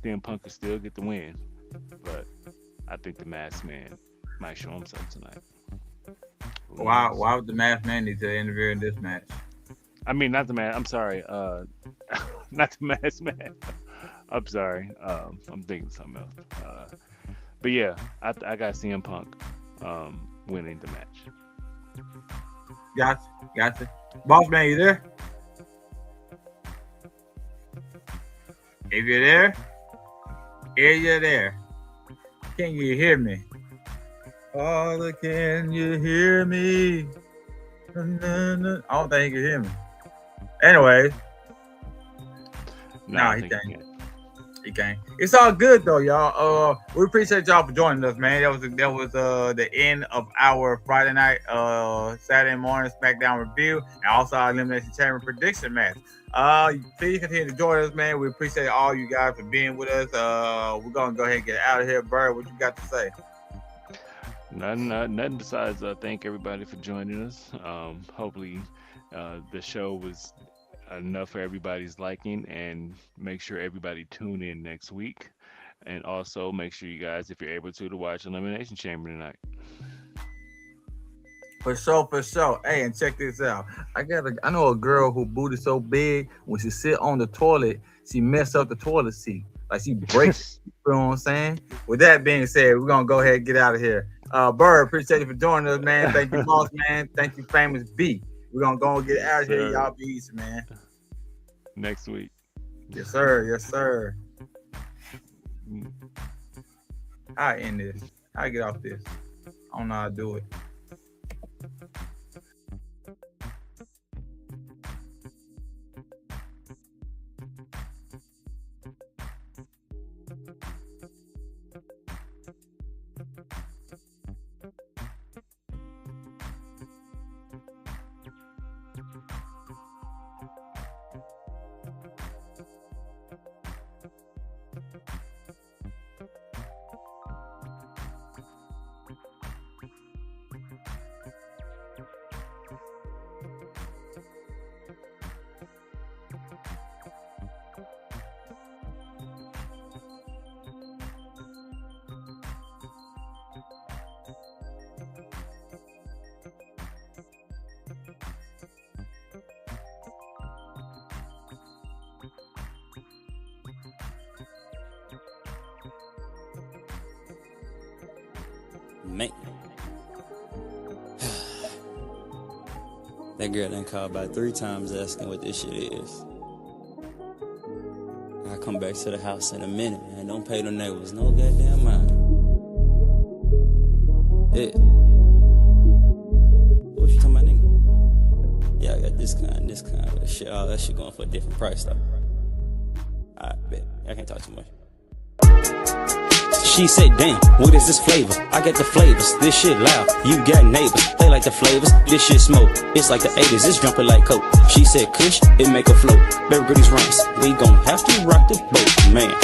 CM Punk could still get the win, but I think the Masked Man might show himself tonight. Why would the Masked Man need to interfere in this match? I mean, not the man. I'm sorry. Not the Masked Man. I'm sorry. I'm thinking something else. But yeah, I got CM Punk winning the match. Gotcha. Boss Man, you there? If you're there, can you hear me? Father, can you hear me? I don't think he can hear me. Anyway. No, he can't. He can't. It's all good though, y'all. We appreciate y'all for joining us, man. That was the end of our Friday night, Saturday morning SmackDown review, and also our Elimination Chamber prediction match. Please continue to join us, man. We appreciate all you guys for being with us. We're gonna go ahead and get out of here. Bird, what you got to say? Nothing besides thank everybody for joining us. Hopefully, the show was enough for everybody's liking, and make sure everybody tune in next week, and also make sure you guys, if you're able to watch Elimination Chamber tonight. For sure. Hey, and check this out. I know a girl who booty so big when she sit on the toilet, she mess up the toilet seat. Like she breaks. You know what I'm saying? With that being said, we're gonna go ahead and get out of here. Bird, appreciate you for joining us, man. Thank you, boss, man. Thank you, Famous B. We're gonna go and get out of here. Y'all be easy, man. Next week. Yes, sir. I end this. I get off this. I don't know how to do it. Man. That girl done called about 3 times asking what this shit is. I come back to the house in a minute, man. Don't pay the neighbors no goddamn mind. Yeah. What you talking about, nigga? Yeah, I got this kind of shit. All that shit going for a different price, though. I bet. I can't talk too much. She said, damn, what is this flavor? I got the flavors, this shit loud. You got neighbors, they like the flavors. This shit smoke, it's like the 80s, it's jumping like coke. She said, Kush, it make a float. Everybody's rice, we gon' have to rock the boat, man.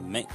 Man.